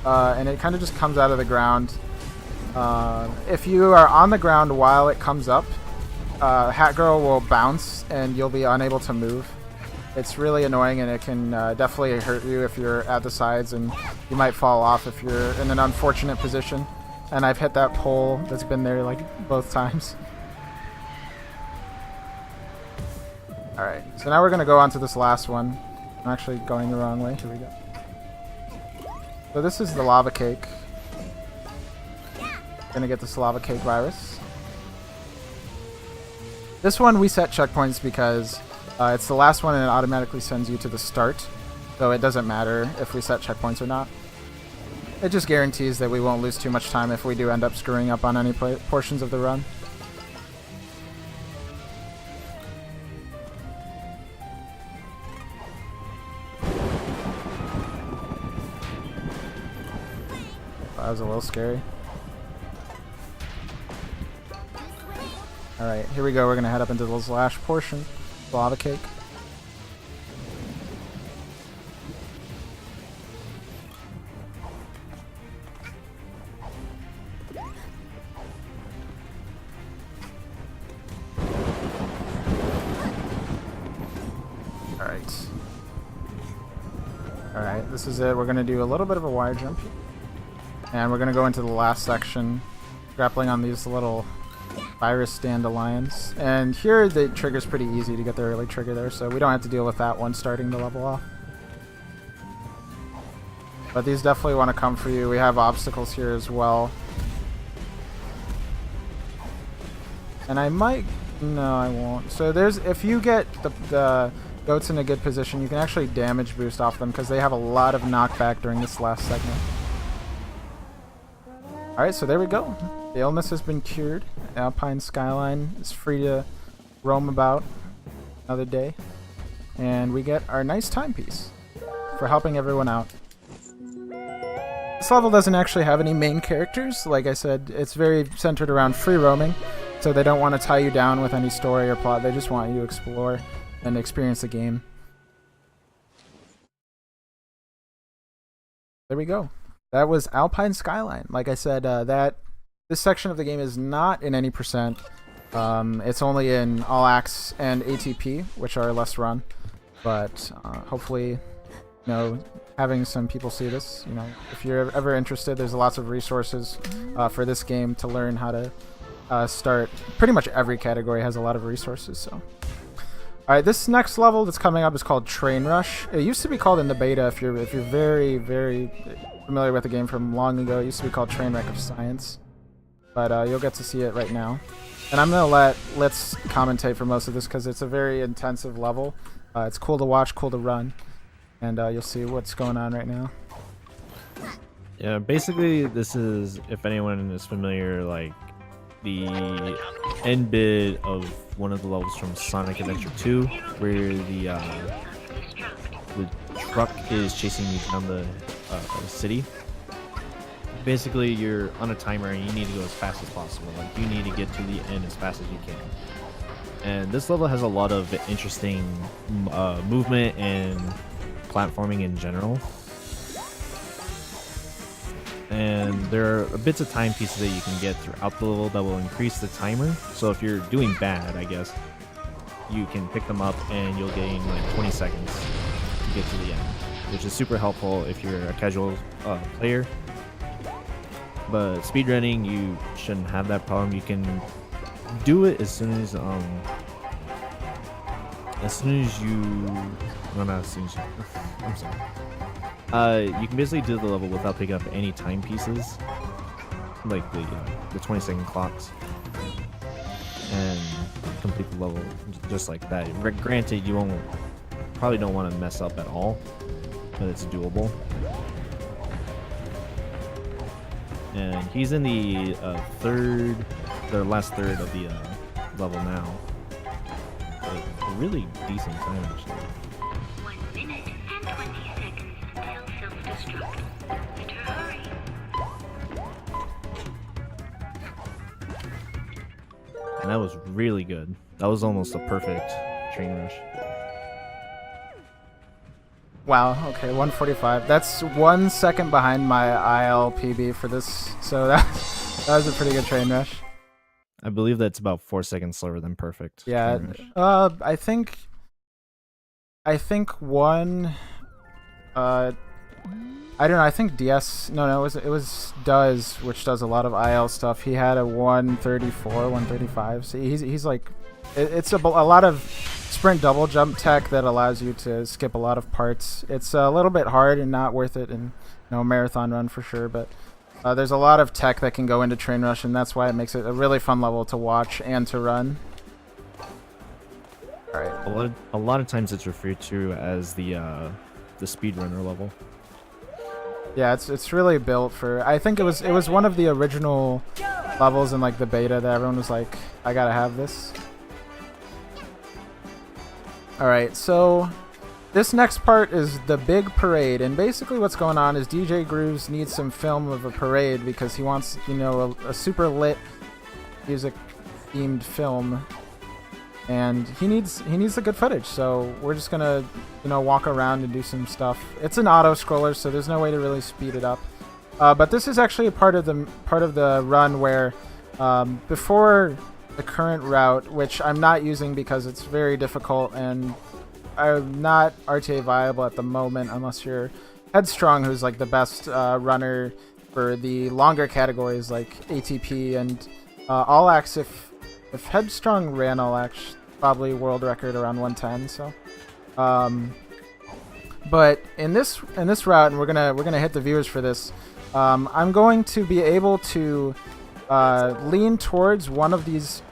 and it kind of just comes out of the ground. If you are on the ground while it comes up, Hat Girl will bounce and you'll be unable to move. It's really annoying, and it can definitely hurt you if you're at the sides, and you might fall off if you're in an unfortunate position. And I've hit that pole that's been there like both times. Alright, so now we're going to go on to this last one. I'm actually going the wrong way. Here we go. So this is the lava cake. Gonna get this lava cake virus. This one we set checkpoints because it's the last one and it automatically sends you to the start. So it doesn't matter if we set checkpoints or not. It just guarantees that we won't lose too much time if we do end up screwing up on any portions of the run. That was a little scary. Alright, here we go. We're going to head up into the last portion. Lava cake. Alright. Alright, this is it. We're going to do a little bit of a wire jump. And we're going to go into the last section, grappling on these little virus dandelions. And here the trigger's pretty easy to get the early trigger there, so we don't have to deal with that one starting the level off. But these definitely want to come for you. We have obstacles here as well. And I might... No, I won't. So there's... If you get the goats in a good position, you can actually damage boost off them because they have a lot of knockback during this last segment. Alright, so there we go. The illness has been cured. Alpine Skyline is free to roam about another day. And we get our nice timepiece for helping everyone out. This level doesn't actually have any main characters. Like I said, it's very centered around free roaming. So they don't want to tie you down with any story or plot. They just want you to explore and experience the game. There we go. That was Alpine Skyline. Like I said, this section of the game is not in any percent. It's only in All Acts and ATP, which are less run. But hopefully, having some people see this, if you're ever interested, there's lots of resources for this game to learn how to start. Pretty much every category has a lot of resources. So, all right, this next level that's coming up is called Train Rush. It used to be called in the beta. If you're very, very familiar with the game from long ago, it used to be called Trainwreck of Science. But you'll get to see it right now. And I'm going to let's commentate for most of this because it's a very intensive level. It's cool to watch, cool to run. And you'll see what's going on right now. Yeah, basically this is, if anyone is familiar, like the end bit of one of the levels from Sonic Adventure 2, where the truck is chasing you down the city. Basically, you're on a timer and you need to go as fast as possible. Like, you need to get to the end as fast as you can. And this level has a lot of interesting movement and platforming in general. And there are bits of timepieces that you can get throughout the level that will increase the timer. So if you're doing bad, I guess, you can pick them up and you'll gain like 20 seconds to get to the end, which is super helpful if you're a casual player. But speedrunning, you shouldn't have that problem. You can do it as soon as you... No, not as soon as you... I'm sorry. You can basically do the level without picking up any timepieces. like the 20-second clocks, and complete the level just like that. Granted, you won't probably don't want to mess up at all, but it's doable. And he's in the last third of the level now. A really decent time actually. 1 minute and 20 seconds until self-destruct. Better hurry. And that was really good. That was almost a perfect train rush. Wow, okay, 145. That's 1 second behind my ILPB for this, so that was a pretty good train rush. I believe that's about 4 seconds slower than perfect. Yeah, train rush. I think one, I don't know. I think DS. No, it was Does, which does a lot of IL stuff. He had a 134, 135. So he's like, it's a lot of sprint double jump tech that allows you to skip a lot of parts. It's a little bit hard and not worth it in a marathon run for sure, but there's a lot of tech that can go into Train Rush, and that's why it makes it a really fun level to watch and to run. All right. A lot of times it's referred to as the speedrunner level. Yeah, it's really built for. I think it was one of the original levels in like the beta that everyone was like, I gotta have this. All right, so this next part is the big parade, and basically what's going on is DJ Grooves needs some film of a parade because he wants, a super lit music themed film, and he needs the good footage. So we're just gonna walk around and do some stuff. It's an auto scroller, so there's no way to really speed it up. But this is actually a part of the run where before the current route, which I'm not using because it's very difficult and I'm not RTA viable at the moment unless you're Headstrong, who's like the best runner for the longer categories like ATP and All Axe. If Headstrong ran All Axe, probably world record around 110. So, but in this route, and we're gonna hit the viewers for this. I'm going to be able to lean towards one of these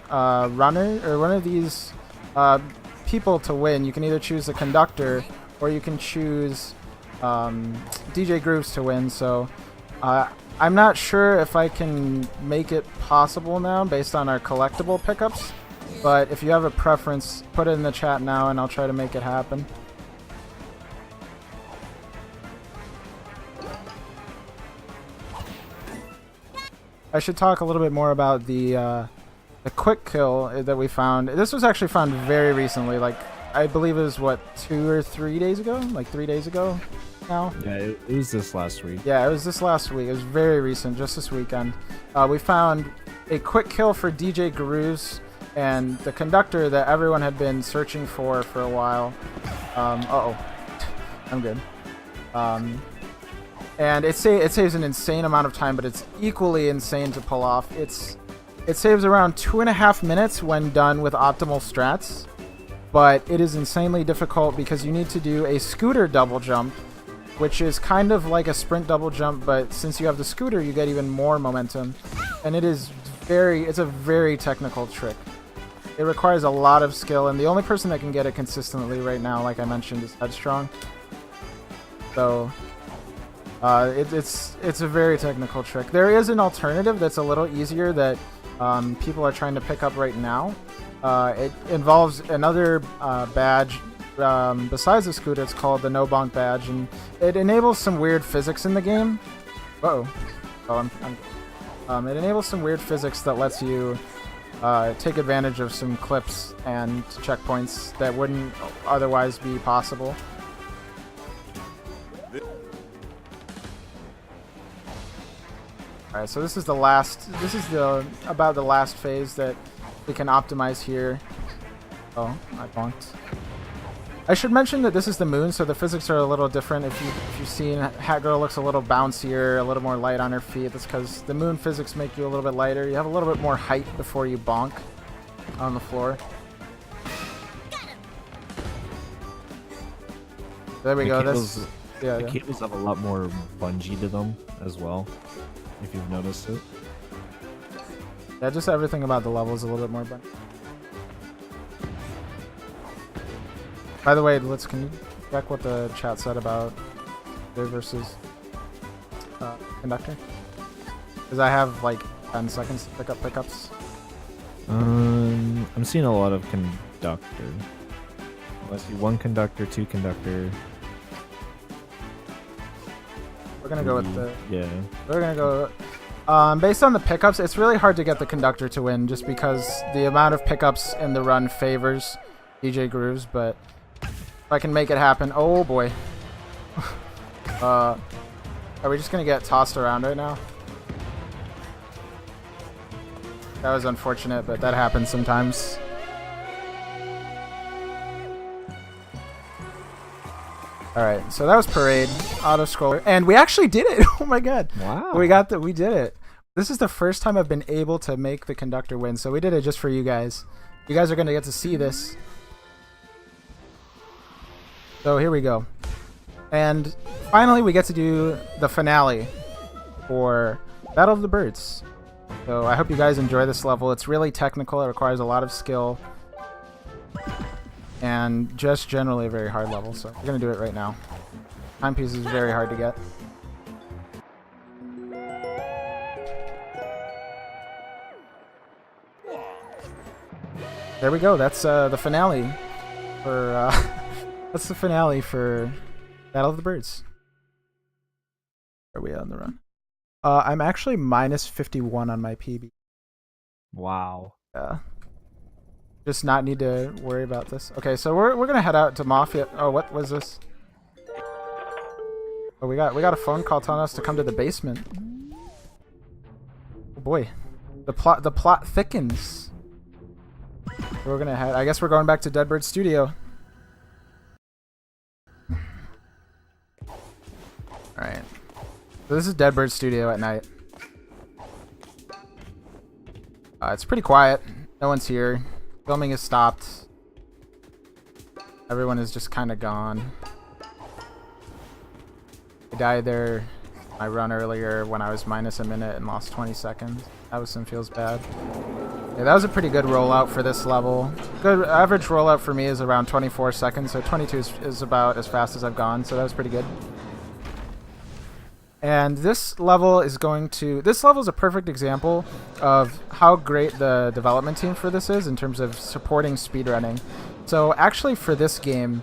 people to win. You can either choose the conductor or you can choose DJ Grooves to win. So I'm not sure if I can make it possible now based on our collectible pickups, but if you have a preference, put it in the chat now and I'll try to make it happen. I should talk a little bit more about the quick kill that we found. This was actually found very recently, like I believe it was 2 or 3 days ago, like 3 days ago now. Yeah, it was this last week. Yeah, it was this last week. It was very recent, just this weekend. We found a quick kill for DJ Grooves and the conductor that everyone had been searching for a while. I'm good. And it saves an insane amount of time, but it's equally insane to pull off. It saves around 2.5 minutes when done with optimal strats, but it is insanely difficult because you need to do a scooter double jump, which is kind of like a sprint double jump, but since you have the scooter, you get even more momentum. And it's a very technical trick. It requires a lot of skill, and the only person that can get it consistently right now, like I mentioned, is Headstrong. So it's a very technical trick. There is an alternative that's a little easier that people are trying to pick up right now. It involves another badge besides the scooter. It's called the No Bonk badge, and it enables some weird physics in the game. It enables some weird physics that lets you take advantage of some clips and checkpoints that wouldn't otherwise be possible. Alright, so this is about the last phase that we can optimize here. Oh, I bonked. I should mention that this is the moon, so the physics are a little different. If you've seen, Hat Girl looks a little bouncier, a little more light on her feet. That's because the moon physics make you a little bit lighter. You have a little bit more height before you bonk on the floor. There we go. The cables have a lot more bungee to them as well, if you've noticed it. Yeah, just everything about the level is a little bit more fun. By the way, can you check what the chat said about Day versus Conductor? Because I have like 10 seconds to pick up pickups. I'm seeing a lot of conductor. I see 1 conductor, 2 conductor. We're gonna go with the. Yeah. We're gonna go. Based on the pickups, it's really hard to get the conductor to win, just because the amount of pickups in the run favors DJ Grooves. But if I can make it happen, oh boy. Are we just gonna get tossed around right now? That was unfortunate, but that happens sometimes. Alright, so that was Parade, auto scroller, and we actually did it! Oh my god. Wow. We did it. This is the first time I've been able to make the conductor win, so we did it just for you guys. You guys are gonna get to see this. So here we go. And finally we get to do the finale for Battle of the Birds. So I hope you guys enjoy this level. It's really technical, it requires a lot of skill. And just generally a very hard level, so we're gonna do it right now. Timepiece is very hard to get. There we go. That's the finale for that's the finale for Battle of the Birds. Are we on the run? I'm actually minus 51 on my PB. Wow. Yeah. Just not need to worry about this. Okay, so we're gonna head out to Mafia. Oh, what was this? Oh, we got a phone call telling us to come to the basement. Oh boy, the plot thickens. We're gonna head. I guess we're going back to Deadbird Studio. All right. So this is Deadbird Studio at night. It's pretty quiet. No one's here. Filming has stopped. Everyone is just kind of gone. I died there my run earlier when I was minus a minute and lost 20 seconds. That feels bad. Yeah, that was a pretty good rollout for this level. Good average rollout for me is around 24 seconds, so 22 is about as fast as I've gone, so that was pretty good. And this level is a perfect example of how great the development team for this is in terms of supporting speedrunning. So actually for this game,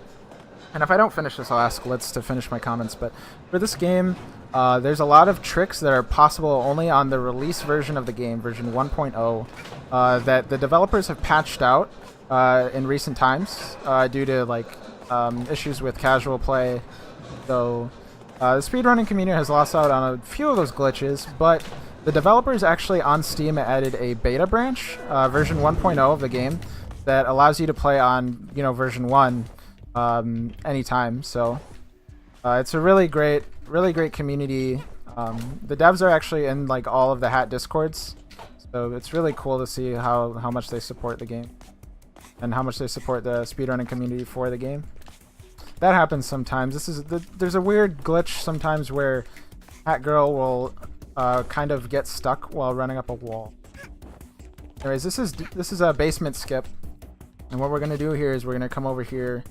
and if I don't finish this, I'll ask Litz to finish my comments, but for this game, there's a lot of tricks that are possible only on the release version of the game, version 1.0, that the developers have patched out in recent times due to issues with casual play. So the speedrunning community has lost out on a few of those glitches, but the developers actually on Steam added a beta branch, version 1.0 of the game, that allows you to play on version 1 anytime. So it's a really great community. The devs are actually in all of the hat discords, so it's really cool to see how much they support the game and how much they support the speedrunning community for the game. That happens sometimes. There's a weird glitch sometimes where Hat Girl will kind of get stuck while running up a wall. Anyways, this is a basement skip, and what we're gonna do here is we're gonna come over here,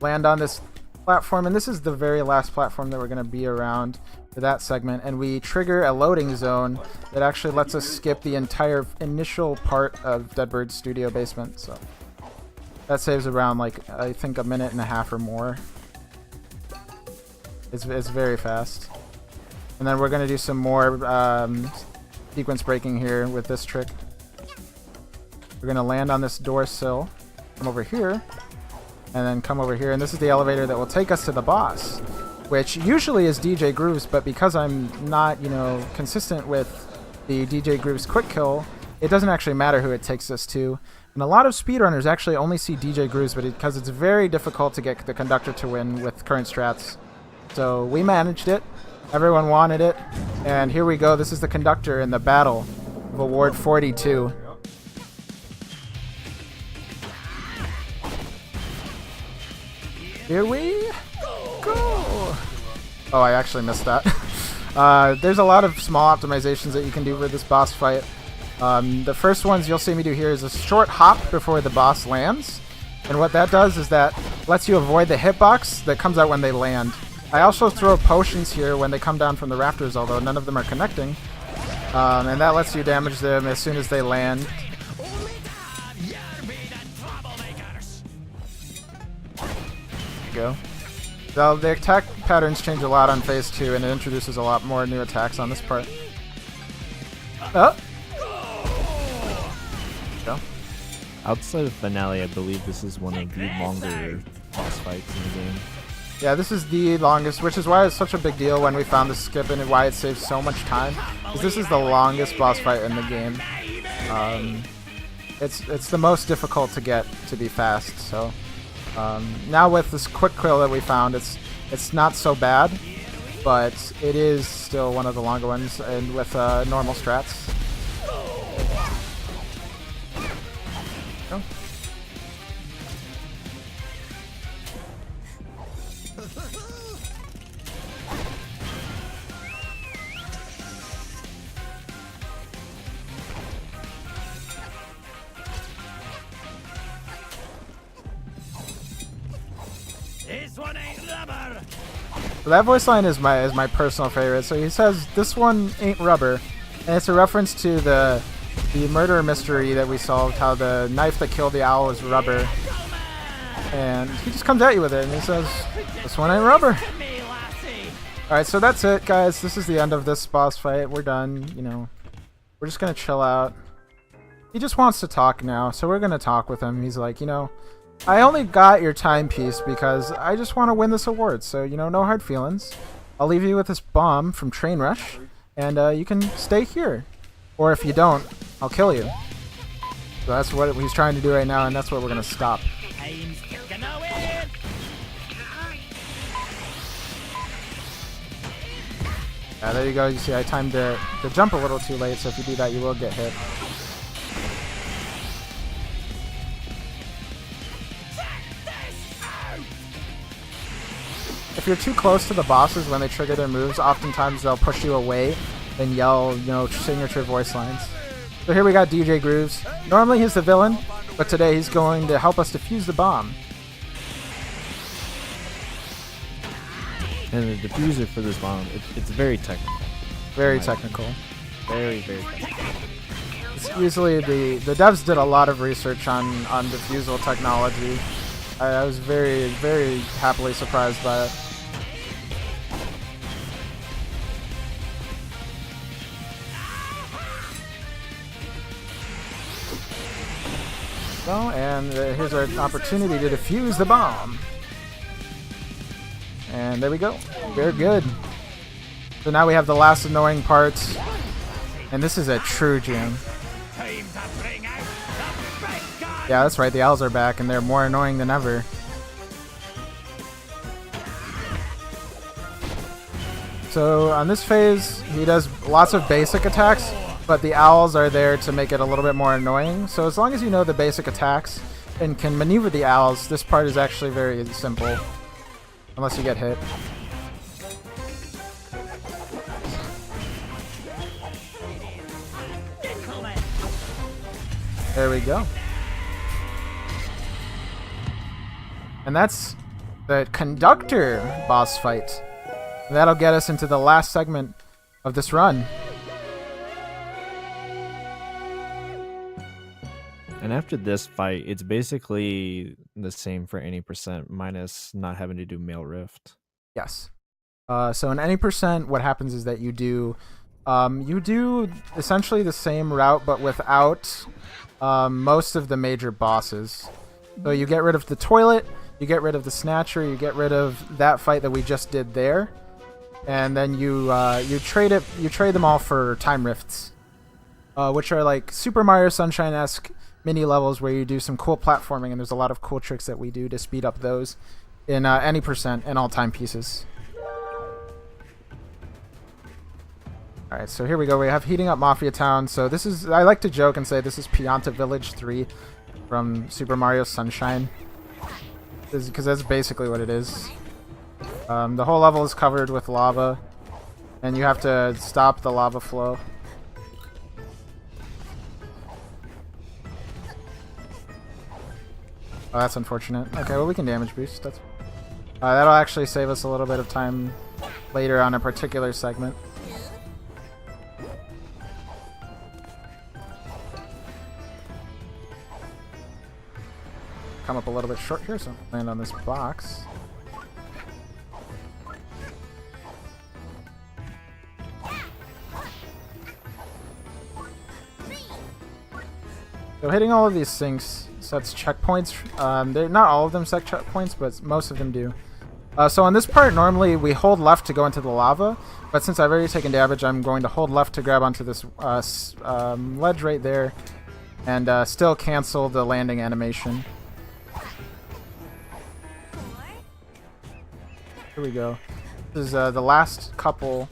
land on this platform, and this is the very last platform that we're gonna be around for that segment, and we trigger a loading zone that actually lets us skip the entire initial part of Deadbird Studio basement. So that saves around I think a minute and a half or more. It's very fast. And then we're gonna do some more sequence breaking here with this trick. We're gonna land on this door sill, come over here, and then come over here, and this is the elevator that will take us to the boss, which usually is DJ Grooves, but because I'm not consistent with the DJ Grooves quick kill, it doesn't actually matter who it takes us to. And a lot of speedrunners actually only see DJ Grooves, but because it's very difficult to get the conductor to win with current strats. So we managed it, everyone wanted it, and here we go. This is the conductor in the battle of Award 42. Here we go! Oh, I actually missed that. There's a lot of small optimizations that you can do for this boss fight. The first ones you'll see me do here is a short hop before the boss lands. And what that does is that lets you avoid the hitbox that comes out when they land. I also throw potions here when they come down from the rafters, although none of them are connecting. And that lets you damage them as soon as they land. There you go. So the attack patterns change a lot on phase 2, and it introduces a lot more new attacks on this part. Oh! Go. Outside of finale, I believe this is one of the longer boss fights in the game. Yeah, this is the longest, which is why it's such a big deal when we found the skip and why it saves so much time. Because this is the longest boss fight in the game. It's the most difficult to get to be fast. So now with this quick kill that we found, it's not so bad, but it is still one of the longer ones, and with normal strats. Go. This one ain't rubber. So that voice line is my personal favorite. So he says, "This one ain't rubber," and it's a reference to the murder mystery that we solved. How the knife that killed the owl was rubber, and he just comes at you with it, and he says, "This one ain't rubber." All right, so that's it, guys. This is the end of this boss fight. We're done. You know, we're just gonna chill out. He just wants to talk now, so we're gonna talk with him. He's like, you know, I only got your timepiece because I just want to win this award, so, you know, no hard feelings. I'll leave you with this bomb from Train Rush, and you can stay here. Or if you don't, I'll kill you. So that's what he's trying to do right now, and that's what we're going to stop. Yeah, there you go. You see, I timed the jump a little too late, so if you do that, you will get hit. If you're too close to the bosses when they trigger their moves, oftentimes they'll push you away and yell, you know, signature voice lines. So here we got DJ Grooves. Normally he's the villain, but today he's going to help us defuse the bomb. And the diffuser for this bomb, it's very technical. Very technical. Very, very technical. It's usually the devs did a lot of research on diffusal technology. I was very, very happily surprised by it. So, and here's our opportunity to defuse the bomb. And there we go. Very good. So now we have the last annoying part. And this is a true jam. Yeah, that's right. The owls are back, and they're more annoying than ever. So on this phase, he does lots of basic attacks, but the owls are there to make it a little bit more annoying. So as long as you know the basic attacks and can maneuver the owls, this part is actually very simple. Unless you get hit. There we go. And that's the conductor boss fight. That'll get us into the last segment of this run. And after this fight, it's basically the same for any percent, minus not having to do male rift. Yes. So in any percent, what happens is that you do essentially the same route, but without most of the major bosses. So you get rid of the toilet, you get rid of the snatcher, you get rid of that fight that we just did there, and then you trade them all for time rifts, which are like Super Mario Sunshine-esque mini levels where you do some cool platforming, and there's a lot of cool tricks that we do to speed up those in any percent and all timepieces. Alright, so here we go. We have Heating Up Mafia Town. So this is, I like to joke and say this is Pianta Village 3 from Super Mario Sunshine, because that's basically what it is. The whole level is covered with lava, and you have to stop the lava flow. Oh, that's unfortunate. Okay, well we can damage boost. That'll actually save us a little bit of time later on a particular segment. Come up a little bit short here, so land on this box. So hitting all of these sinks sets checkpoints. They're not all of them set checkpoints, but most of them do. So on this part, normally we hold left to go into the lava, but since I've already taken damage, I'm going to hold left to grab onto this ledge right there, and still cancel the landing animation. Here we go. This is the last couple.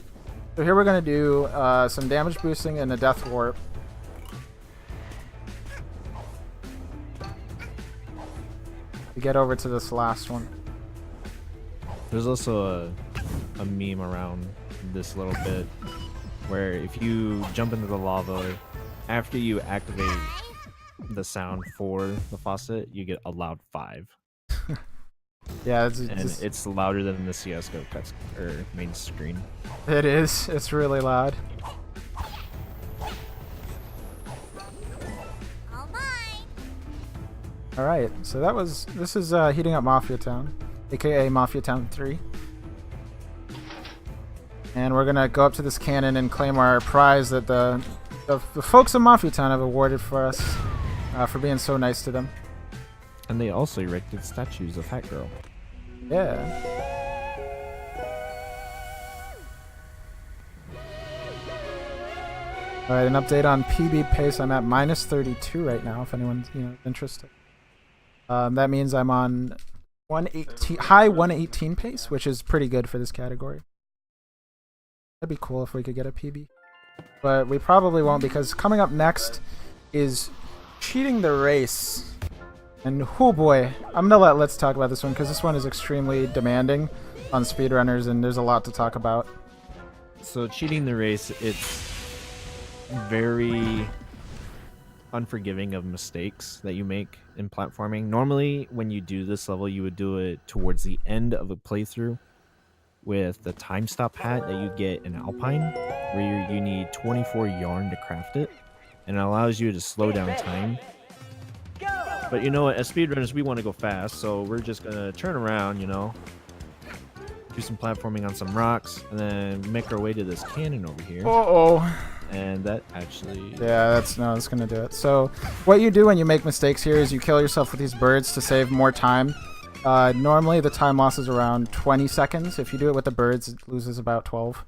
So here we're going to do some damage boosting and a death warp. To get over to this last one. There's also a meme around this little bit where if you jump into the lava, after you activate the sound for the faucet, you get a loud 5. Yeah, it's louder than the CS:GO cuts or main screen. It is. It's really loud. All right, so this is heating up Mafia Town, aka Mafia Town 3. And we're gonna go up to this cannon and claim our prize that the folks of Mafia Town have awarded for us for being so nice to them. And they also erected statues of Hat Girl. Yeah. All right, an update on PB pace. I'm at -32 right now. If anyone's interested. That means I'm on 118, high 118 pace, which is pretty good for this category. That'd be cool if we could get a PB. But we probably won't, because coming up next is cheating the race. And oh boy, I'm gonna let's talk about this one, because this one is extremely demanding on speedrunners, and there's a lot to talk about. So cheating the race, it's very unforgiving of mistakes that you make in platforming. Normally, when you do this level, you would do it towards the end of a playthrough with the time stop hat that you get in Alpine, where you need 24 yarn to craft it, and it allows you to slow down time. But you know what, as speedrunners, we want to go fast, so we're just gonna turn around, do some platforming on some rocks, and then make our way to this cannon over here. Uh-oh. And that actually... Yeah, that's gonna do it. So what you do when you make mistakes here is you kill yourself with these birds to save more time. Normally the time loss is around 20 seconds. If you do it with the birds, it loses about 12.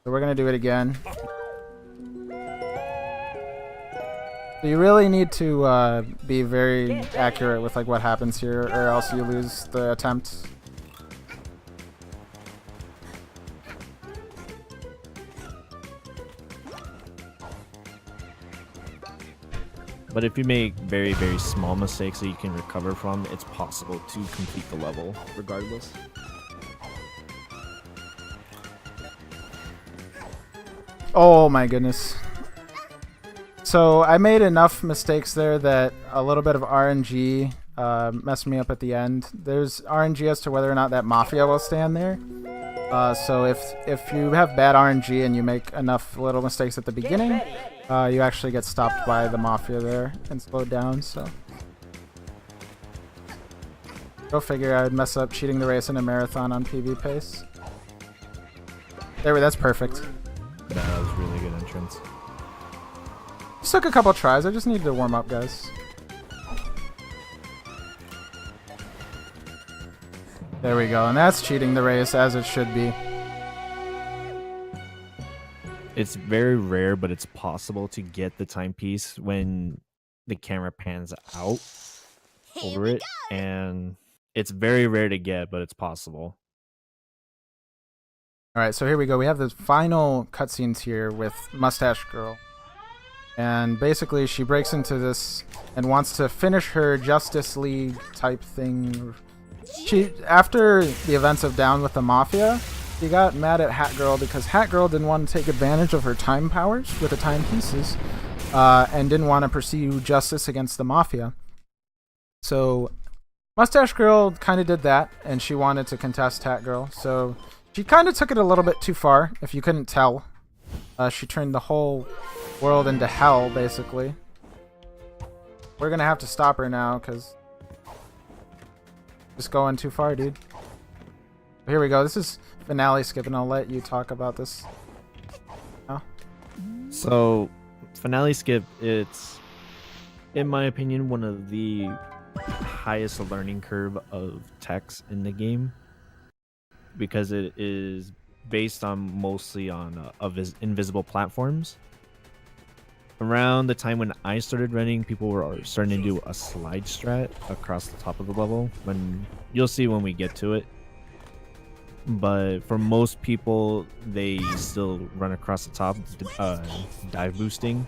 So we're gonna do it again. So you really need to be very accurate with what happens here, or else you lose the attempt. But if you make very, very small mistakes that you can recover from, it's possible to complete the level regardless. Oh my goodness. So I made enough mistakes there that a little bit of RNG messed me up at the end. There's RNG as to whether or not that Mafia will stand there. So if you have bad RNG and you make enough little mistakes at the beginning, you actually get stopped by the Mafia there and slowed down. So go figure, I would mess up cheating the race in a marathon on PB pace. That's perfect. That was really good entrance. Just took a couple tries. I just needed to warm up, guys. There we go, and that's cheating the race as it should be. It's very rare, but it's possible to get the timepiece when the camera pans out over it, and it's very rare to get, but it's possible. All right, so here we go. We have the final cutscenes here with Mustache Girl. And basically, she breaks into this and wants to finish her Justice League type thing. After the events of Down with the Mafia, she got mad at Hat Girl because Hat Girl didn't want to take advantage of her time powers with the timepieces, and didn't want to pursue justice against the Mafia. So Mustache Girl kind of did that, and she wanted to contest Hat Girl. So she kind of took it a little bit too far, if you couldn't tell. She turned the whole world into hell, basically. We're gonna have to stop her now, because just going too far, dude. Here we go. This is finale skip, and I'll let you talk about this. Oh. So, finale skip, it's, in my opinion, one of the highest learning curve of techs in the game, because it is based on mostly on invisible platforms. Around the time when I started running, people were starting to do a slide strat across the top of the level. When you'll see when we get to it. But for most people, they still run across the top, dive boosting,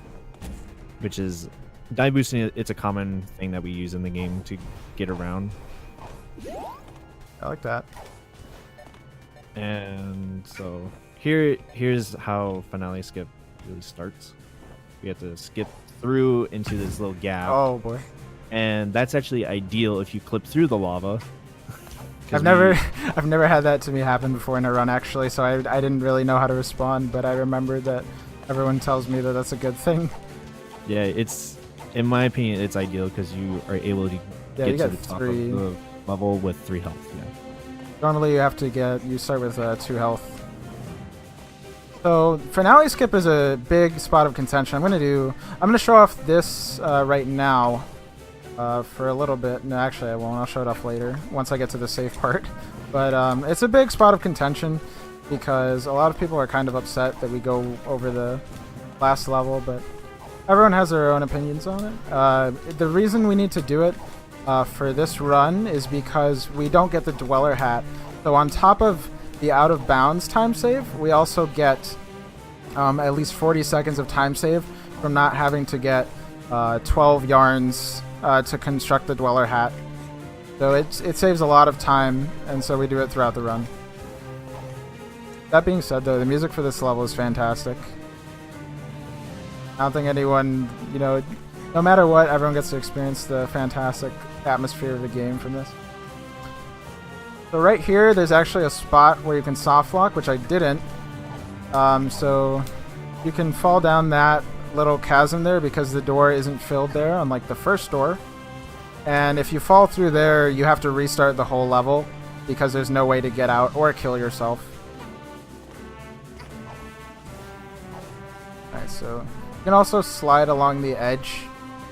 which is dive boosting. It's a common thing that we use in the game to get around. I like that. And so here's how finale skip really starts. We have to skip through into this little gap. Oh boy. And that's actually ideal if you clip through the lava. I've never had that to me happen before in a run, actually, so I didn't really know how to respond, but I remembered that everyone tells me that that's a good thing. Yeah, it's, in my opinion, it's ideal because you are able to get to the top of the level with 3 health. Yeah. Normally you start with 2 health. So finale skip is a big spot of contention. I'm gonna show off this right now for a little bit. No, actually I won't. I'll show it off later once I get to the safe part. But it's a big spot of contention because a lot of people are kind of upset that we go over the last level, but everyone has their own opinions on it. The reason we need to do it for this run is because we don't get the Dweller Hat. So on top of the out of bounds time save, we also get at least 40 seconds of time save from not having to get 12 yarns to construct the Dweller Hat. So it saves a lot of time, and so we do it throughout the run. That being said, though, the music for this level is fantastic. I don't think anyone, no matter what, everyone gets to experience the fantastic atmosphere of the game from this. So right here, there's actually a spot where you can soft lock, which I didn't. So you can fall down that little chasm there because the door isn't filled there, unlike the first door. And if you fall through there, you have to restart the whole level because there's no way to get out or kill yourself. Alright, so you can also slide along the edge.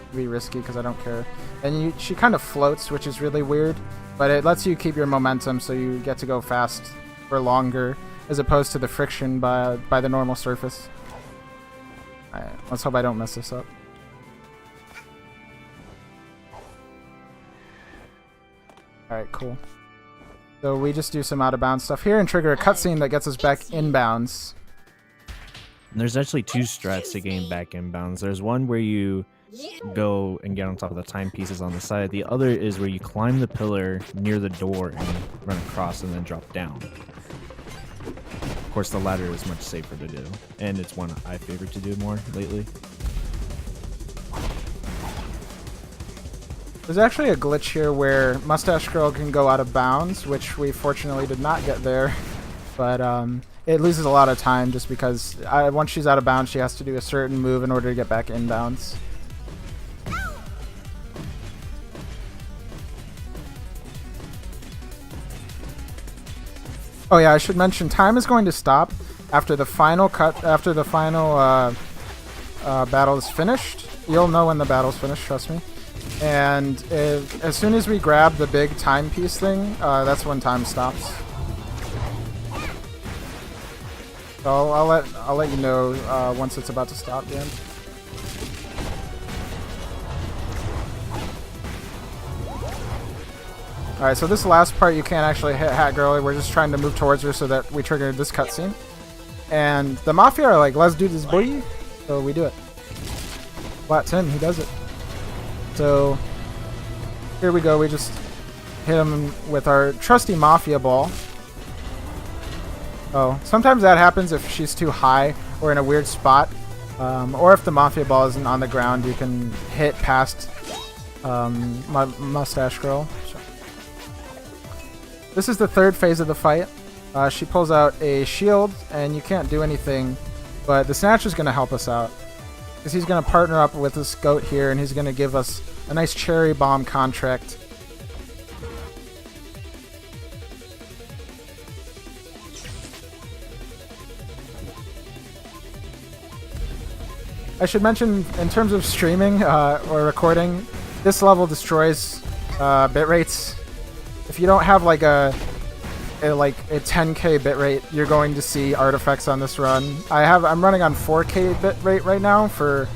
It'd be risky because I don't care. And she kind of floats, which is really weird. But it lets you keep your momentum, so you get to go fast for longer, as opposed to the friction by the normal surface. Alright, let's hope I don't mess this up. Alright, cool. So we just do some out-of-bounds stuff here and trigger a cutscene that gets us back inbounds. And there's actually 2 strats to gain back inbounds. There's one where you go and get on top of the timepieces on the side. The other is where you climb the pillar near the door and run across and then drop down. Of course, the latter is much safer to do, and it's one I favor to do more lately. There's actually a glitch here where Mustache Girl can go out of bounds, which we fortunately did not get there. But it loses a lot of time just because once she's out of bounds, she has to do a certain move in order to get back inbounds. Oh yeah, I should mention time is going to stop after the final battle is finished. You'll know when the battle's finished, trust me. And as soon as we grab the big timepiece thing, that's when time stops. So I'll let you know once it's about to stop, Dan. Alright, so this last part you can't actually hit Hat Girl. We're just trying to move towards her so that we trigger this cutscene. And the Mafia are like, let's do this, boy. So we do it. Flat 10, he does it. So here we go. We just hit him with our trusty Mafia ball. Oh, sometimes that happens if she's too high or in a weird spot. Or if the Mafia ball isn't on the ground, you can hit past Mustache Girl. This is the third phase of the fight. She pulls out a shield, and you can't do anything, but the Snatcher's going to help us out. Because he's going to partner up with this goat here, and he's going to give us a nice cherry bomb contract. I should mention, in terms of streaming or recording, this level destroys bit rates. If you don't have like a 10K bitrate, you're going to see artifacts on this run. I'm running on 4K bitrate right now for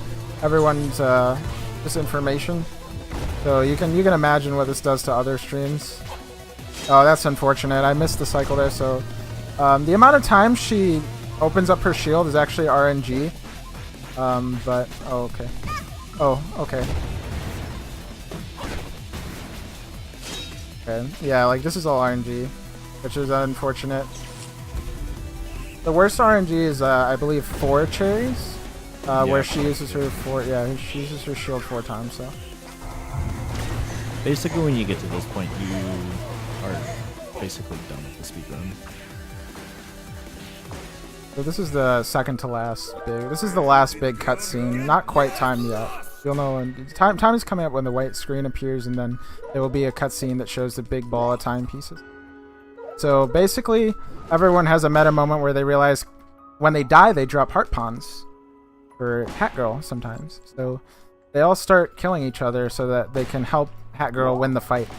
everyone's just information. So you can imagine what this does to other streams. Oh, that's unfortunate. I missed the cycle there. So the amount of time she opens up her shield is actually RNG. But oh, okay. Oh, okay. Okay. Yeah, like this is all RNG, which is unfortunate. The worst RNG is, I believe, 4 cherries, where she uses her she uses her shield 4 times. So basically, when you get to this point, you are basically done with the speedrun. So this is the second to last big. This is the last big cutscene. Not quite timed yet. You'll know when time is coming up when the white screen appears, and then there will be a cutscene that shows the big ball of timepieces. So basically, everyone has a meta moment where they realize when they die, they drop heart pawns for Hat Girl sometimes. So they all start killing each other so that they can help Hat Girl win the fight.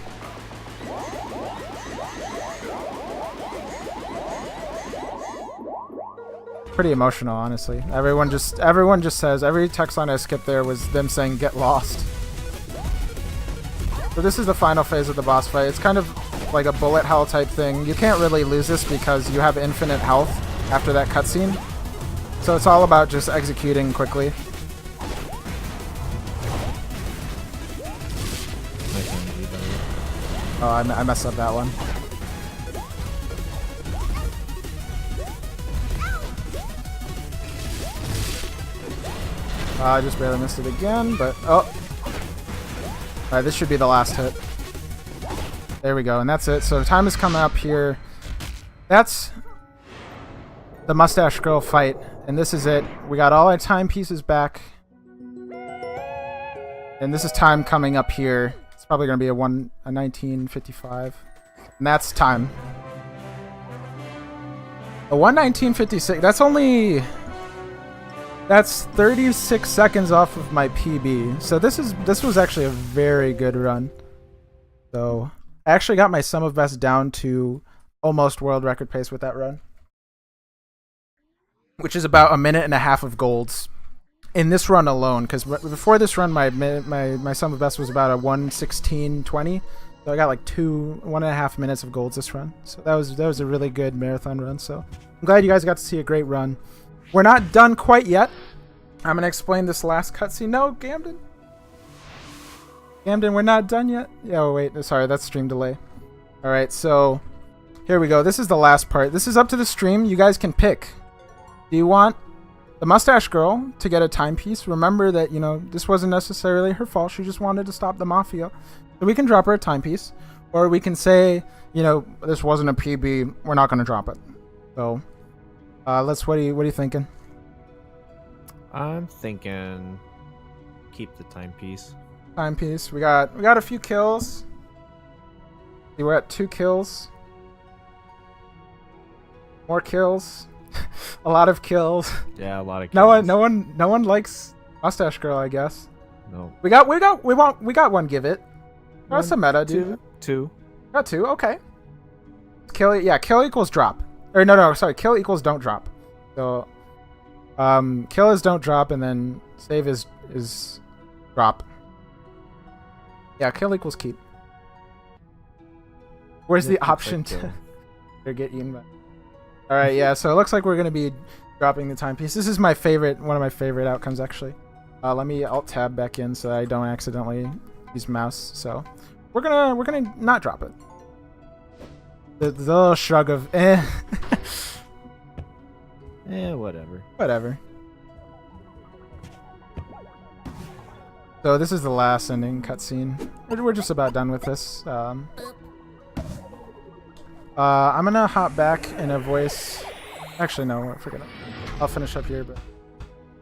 Pretty emotional, honestly. Everyone just says, every text line I skipped there was them saying get lost. So this is the final phase of the boss fight. It's kind of like a bullet hell type thing. You can't really lose this because you have infinite health after that cutscene. So it's all about just executing quickly. Oh, I messed up that one. I just barely missed it again, but oh. Alright, this should be the last hit. There we go, and that's it. So time is coming up here. That's the Mustache Girl fight, and this is it. We got all our timepieces back. And this is time coming up here. It's probably going to be a 1955. And that's time. A 1:19:56. That's 36 seconds off of my PB. So this was actually a very good run. So I actually got my sum of best down to almost world record pace with that run, which is about 1.5 minutes of golds in this run alone. Because before this run, my sum of best was about a 1:16:20. So I got like 1.5 minutes of golds this run. So that was a really good marathon run. So I'm glad you guys got to see a great run. We're not done quite yet. I'm going to explain this last cutscene. No, Gamden. Gamden, we're not done yet. Yeah, oh, wait. Sorry, that's stream delay. Alright, so here we go. This is the last part. This is up to the stream. You guys can pick. Do you want the Mustache Girl to get a timepiece? Remember that, this wasn't necessarily her fault. She just wanted to stop the Mafia. So we can drop her a timepiece. Or we can say, this wasn't a PB. We're not going to drop it. So what are you thinking? I'm thinking keep the timepiece. Timepiece. We got a few kills. We're at 2 kills. More kills. A lot of kills. Yeah, a lot of kills. No one likes Mustache Girl, I guess. No. We got one give it. That's a meta, dude. Two. Got 2, okay. Kill equals drop. Or no, sorry, kill equals don't drop. So kill is don't drop, and then save is drop. Yeah, kill equals keep. Where's the option to get eaten by? Alright, yeah, so it looks like we're gonna be dropping the timepiece. This is one of my favorite outcomes actually. Let me alt tab back in so that I don't accidentally use mouse. So we're gonna not drop it. The little shrug of eh. Whatever. Whatever. So this is the last ending cutscene. We're just about done with this. I'm gonna hop back in a voice. Actually, no, forget it. I'll finish up here, but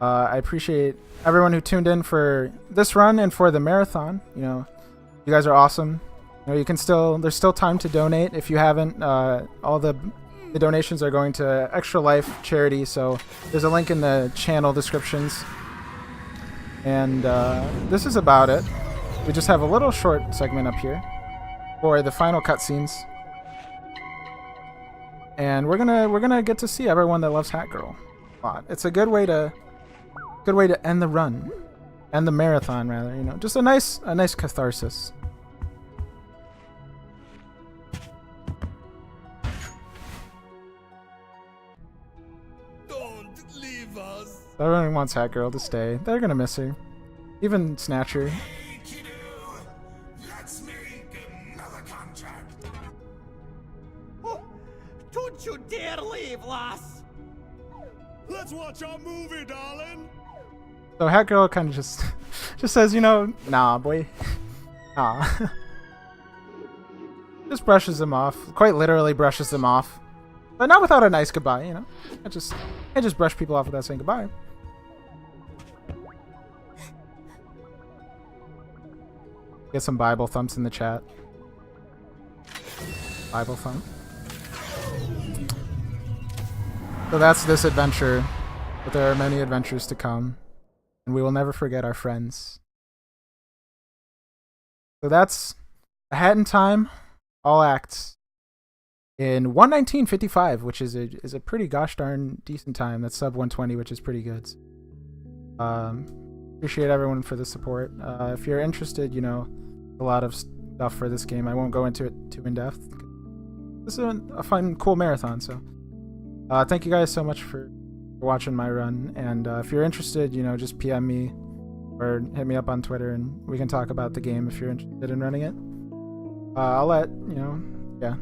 I appreciate everyone who tuned in for this run and for the marathon. You know, you guys are awesome. You know, you can still, there's still time to donate if you haven't. All the donations are going to Extra Life charity, so there's a link in the channel descriptions. And this is about it. We just have a little short segment up here for the final cutscenes. And we're gonna get to see everyone that loves Hat Girl a lot. It's a good way to end the run, end the marathon rather. You know, just a nice catharsis. Don't leave us. Everyone wants Hat Girl to stay. They're gonna miss her, even Snatcher. Hey, kiddo. Let's make another contract. Oh, don't you dare leave, lass! Let's watch our movie, darling. So Hat Girl kind of just says, you know, nah, boy, nah. Just brushes him off. Quite literally brushes him off, but not without a nice goodbye. You know, I just brush people off without saying goodbye. Get some Bible thumps in the chat. Bible thump. So that's this adventure, but there are many adventures to come, and we will never forget our friends. So that's A Hat in Time, all acts, in 1:19:55, which is a pretty gosh darn decent time. That's sub 120, which is pretty good. Appreciate everyone for the support. If you're interested, you know, a lot of stuff for this game. I won't go into it too in depth. This is a fun, cool marathon. So, thank you guys so much for watching my run. And if you're interested, you know, just PM me or hit me up on Twitter, and we can talk about the game if you're interested in running it. I'll let you know. Yeah.